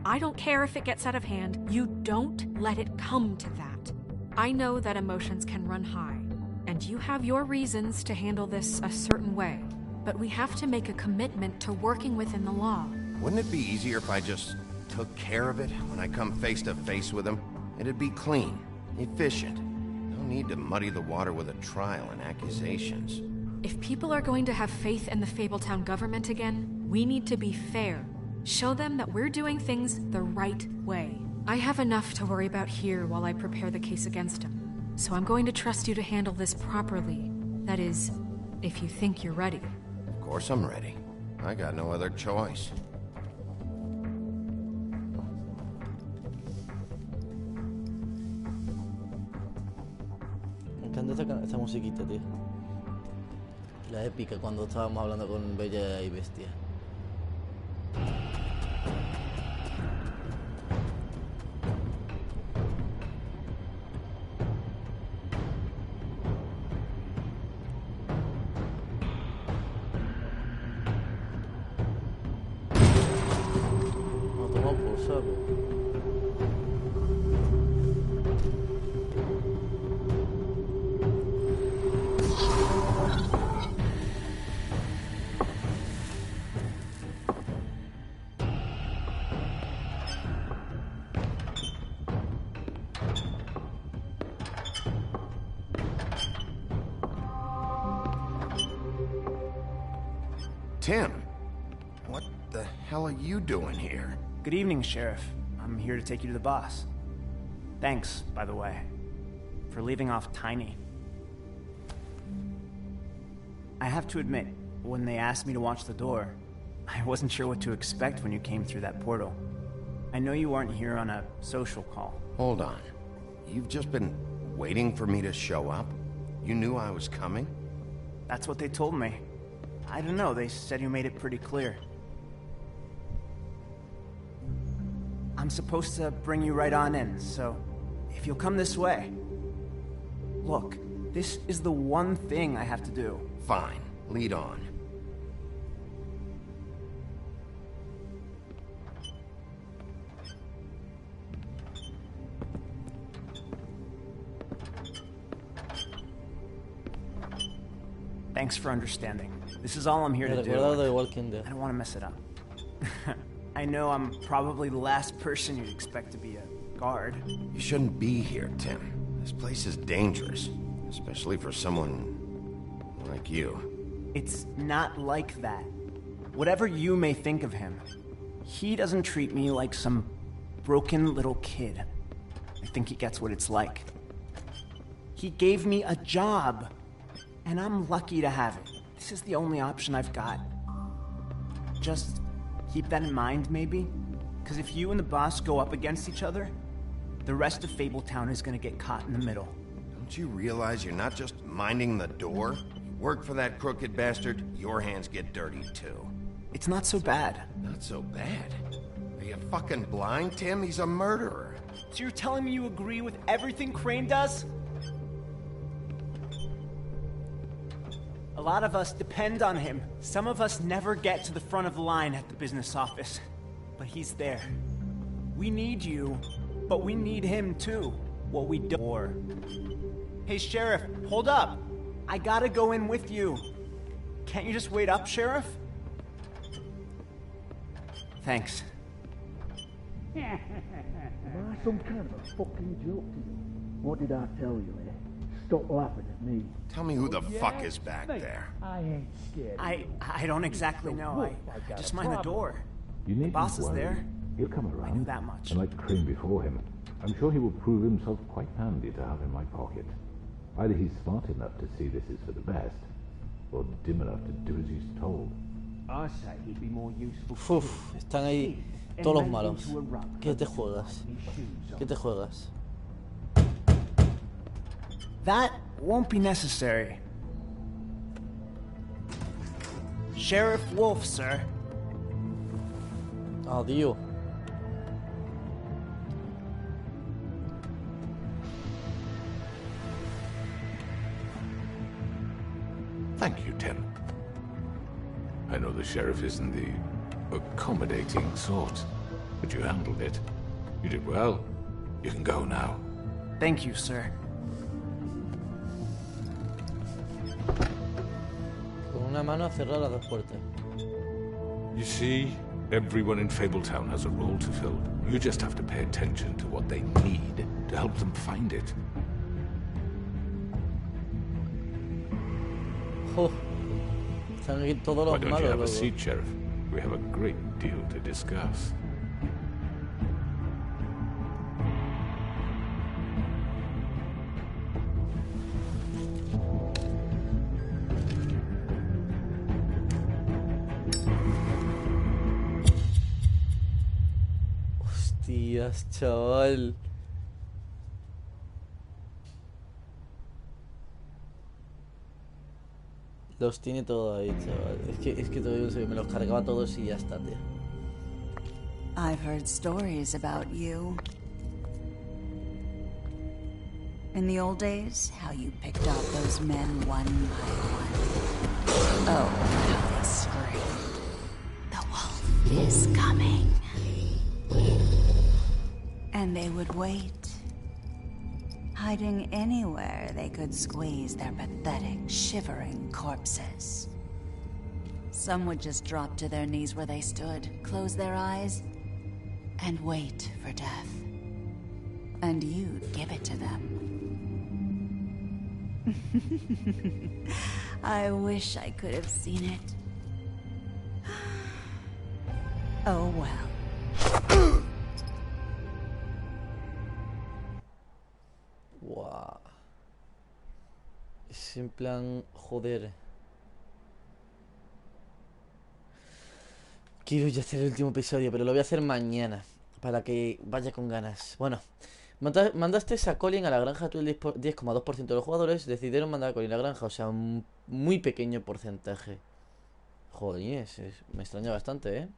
I don't care if it gets out of hand. You don't let it come to that. I know that emotions can run high, and you have your reasons to handle this a certain way. But we have to make a commitment to working within the law. Wouldn't it be easier if I just took care of it when I come face to face with him? It'd be clean, efficient. No need to muddy the water with a trial and accusations. If people are going to have faith in the Fabletown government again, we need to be fair. Show them that we're doing things the right way. I have enough to worry about here while I prepare the case against him. So I'm going to trust you to handle this properly. That is, if you think you're ready. Of course I'm ready. I got no other choice. Me encanta esta musiquita, tío. La épica cuando estábamos hablando con Bella y Bestia. No, toma por saco. Tim, what the hell are you doing here? Good evening, Sheriff. I'm here to take you to the boss. Thanks, by the way, for leaving off Tiny. I have to admit, when they asked me to watch the door, I wasn't sure what to expect when you came through that portal. I know you aren't here on a social call. Hold on. You've just been waiting for me to show up? You knew I was coming? That's what they told me. I don't know, they said you made it pretty clear. I'm supposed to bring you right on in, so if you'll come this way. Look, this is the one thing I have to do. Fine, lead on. Thanks for understanding. This is all I'm here to do. I don't want to mess it up. I I know I'm probably the last person you'd expect to be a guard. You shouldn't be here, Tim. This place is dangerous, especially for someone like you. It's not like that. Whatever you may think of him, he doesn't treat me like some broken little kid. I think he gets what it's like. He gave me a job, and I'm lucky to have it. This is the only option I've got. Just keep that in mind, maybe? Because if you and the boss go up against each other, the rest of Fabletown is gonna get caught in the middle. Don't you realize you're not just minding the door? You work for that crooked bastard, your hands get dirty too. It's not so bad. Not so bad? Are you fucking blind, Tim? He's a murderer. So you're telling me you agree with everything Crane does? A lot of us depend on him. Some of us never get to the front of the line at the business office. But he's there. We need you, but we need him too. What we do. Or... Hey, Sheriff, hold up. I gotta go in with you. Can't you just wait up, Sheriff? Thanks. Am I some kind of a fucking joke to you? What did I tell you, eh? Stop laughing at me. Tell me who the fuck is back there. I ain't scared. I don't exactly know. I just mind the door. You The needn't boss is worry. there. He'll come around. I knew that much. And like Crane before him, I'm sure he will prove himself quite handy to have in my pocket. Either he's smart enough to see this is for the best, or dim enough to do as he's told. I say he'd be more useful. Uf, están ahí todos los malos. ¿Qué te juegas? ¿Qué te juegas? That won't be necessary. Sheriff Wolf, sir. Adiós. Thank you, Tim. I know the sheriff isn't the accommodating sort, but you handled it. You did well. You can go now. Thank you, sir. Con una mano a cerrar las dos puertas. You see, everyone in Fabletown has a role to fill. You just have to pay attention to what they need to help them find it. Oh, están aquí todos Why los don't malos. you have a Luego. seat, Sheriff? We have a great deal to discuss. Hostias, chaval. Los tiene todo ahí, chaval. Es que todavía me los cargaba todos y ya está, tío. I've heard stories about you. In the old days, how you picked off those men one by one. Oh, how they screamed. The wolf is coming. And they would wait, hiding anywhere they could squeeze their pathetic, shivering corpses. Some would just drop to their knees where they stood, close their eyes, and wait for death. And you'd give it to them. I wish I could have seen it. Oh well. Wow. Es en plan, joder. Quiero ya hacer el último episodio, pero lo voy a hacer mañana, para que vaya con ganas. Bueno, mandaste a Colin a la granja, tú el 10,2% de los jugadores decidieron mandar a Colin a la granja, o sea, un muy pequeño porcentaje. Joder, me extraña bastante, ¿eh?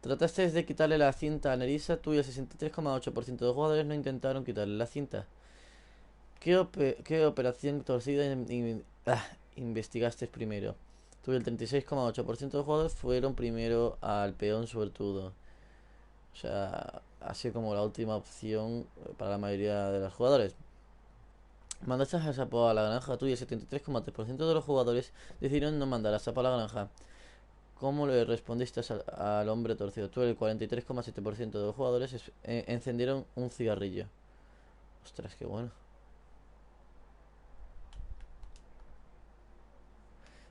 Trataste de quitarle la cinta a Nerissa, tú y el 63,8% de los jugadores no intentaron quitarle la cinta. ¿Qué operación torcida investigaste primero? Tú y el 36,8% de los jugadores fueron primero al peón suertudo. O sea, así como la última opción para la mayoría de los jugadores. Mandaste a Sapo a la granja, tú y el 73,3% de los jugadores decidieron no mandar a Sapo a la granja. ¿Cómo le respondiste al hombre torcido? Tú, el 43,7% de los jugadores encendieron un cigarrillo. Ostras, qué bueno.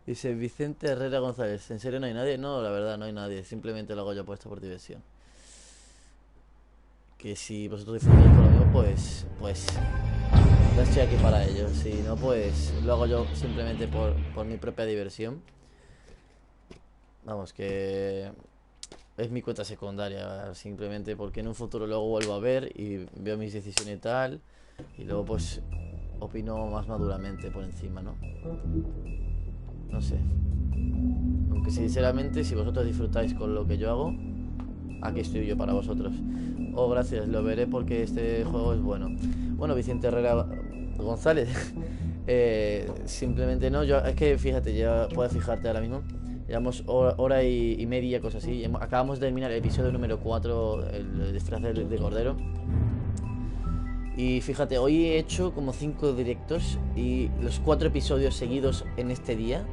Dice Vicente Herrera González. ¿En serio no hay nadie? No, la verdad no hay nadie. Simplemente lo hago yo apuesta por diversión. Que si vosotros disfrutáis con lo mismo, pues ya estoy aquí para ello. Si no, pues lo hago yo simplemente por mi propia diversión. Vamos, que es mi cuenta secundaria. Simplemente porque en un futuro luego vuelvo a ver y veo mis decisiones y tal. Y luego pues opino más maduramente por encima, ¿no? No sé. Aunque sinceramente, si vosotros disfrutáis con lo que yo hago, aquí estoy yo para vosotros. Oh, gracias, lo veré porque este juego es bueno. Bueno, Vicente Herrera González. Simplemente no, es que fíjate, ya puedes fijarte ahora mismo. Llevamos hora y media, cosas así. Acabamos de terminar el episodio número 4, el disfraz de Cordero. Y fíjate, hoy he hecho como 5 directos y los 4 episodios seguidos en este día.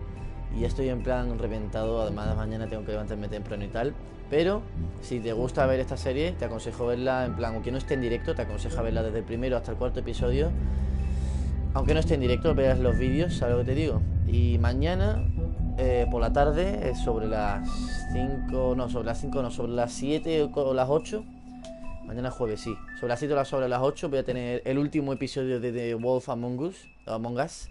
Y ya estoy en plan reventado. Además, mañana tengo que levantarme temprano y tal. Pero si te gusta ver esta serie, te aconsejo verla en plan, aunque no esté en directo, te aconsejo verla desde el primero hasta el 4.º episodio. Aunque no esté en directo, veas los vídeos, ¿sabes lo que te digo? Y mañana, por la tarde, sobre las 5, no, sobre las 5, no, sobre las 7 o las 8. Mañana jueves, sí. Sobre las 7 o sobre las 8 voy a tener el último episodio de The Wolf Among Us.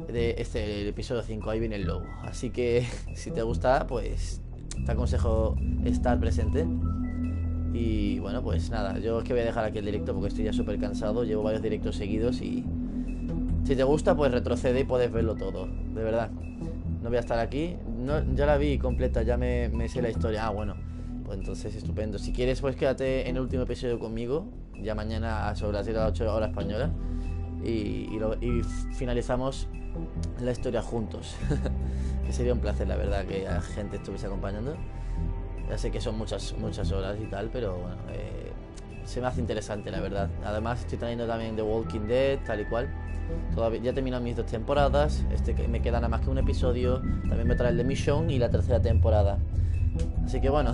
De el episodio 5, ahí viene el lobo. Así que si te gusta, pues te aconsejo estar presente. Y bueno, pues nada, yo es que voy a dejar aquí el directo porque estoy ya súper cansado. Llevo varios directos seguidos y si te gusta, pues retrocede y puedes verlo todo. De verdad, no voy a estar aquí. No, ya la vi completa, ya me sé la historia. Ah, bueno, pues entonces estupendo. Si quieres, pues quédate en el último episodio conmigo. Ya mañana sobre las 7 a las 8 horas española. Y finalizamos la historia juntos. Que sería un placer, la verdad, que la gente estuviese acompañando. Ya sé que son muchas horas y tal, pero bueno, se me hace interesante, la verdad. Además estoy trayendo también The Walking Dead, tal y cual. Todavía ya he terminado mis 2 temporadas. Me queda nada más que un episodio. También me trae el de Mission y la 3.ª temporada. Así que bueno,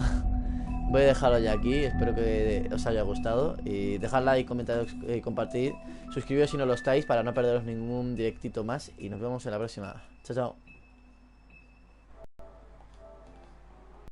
voy a dejarlo ya aquí. Espero que os haya gustado. Y dejad like, comentarios, compartir. Suscribiros si no lo estáis para no perderos ningún directito más. Y nos vemos en la próxima. Chao, chao.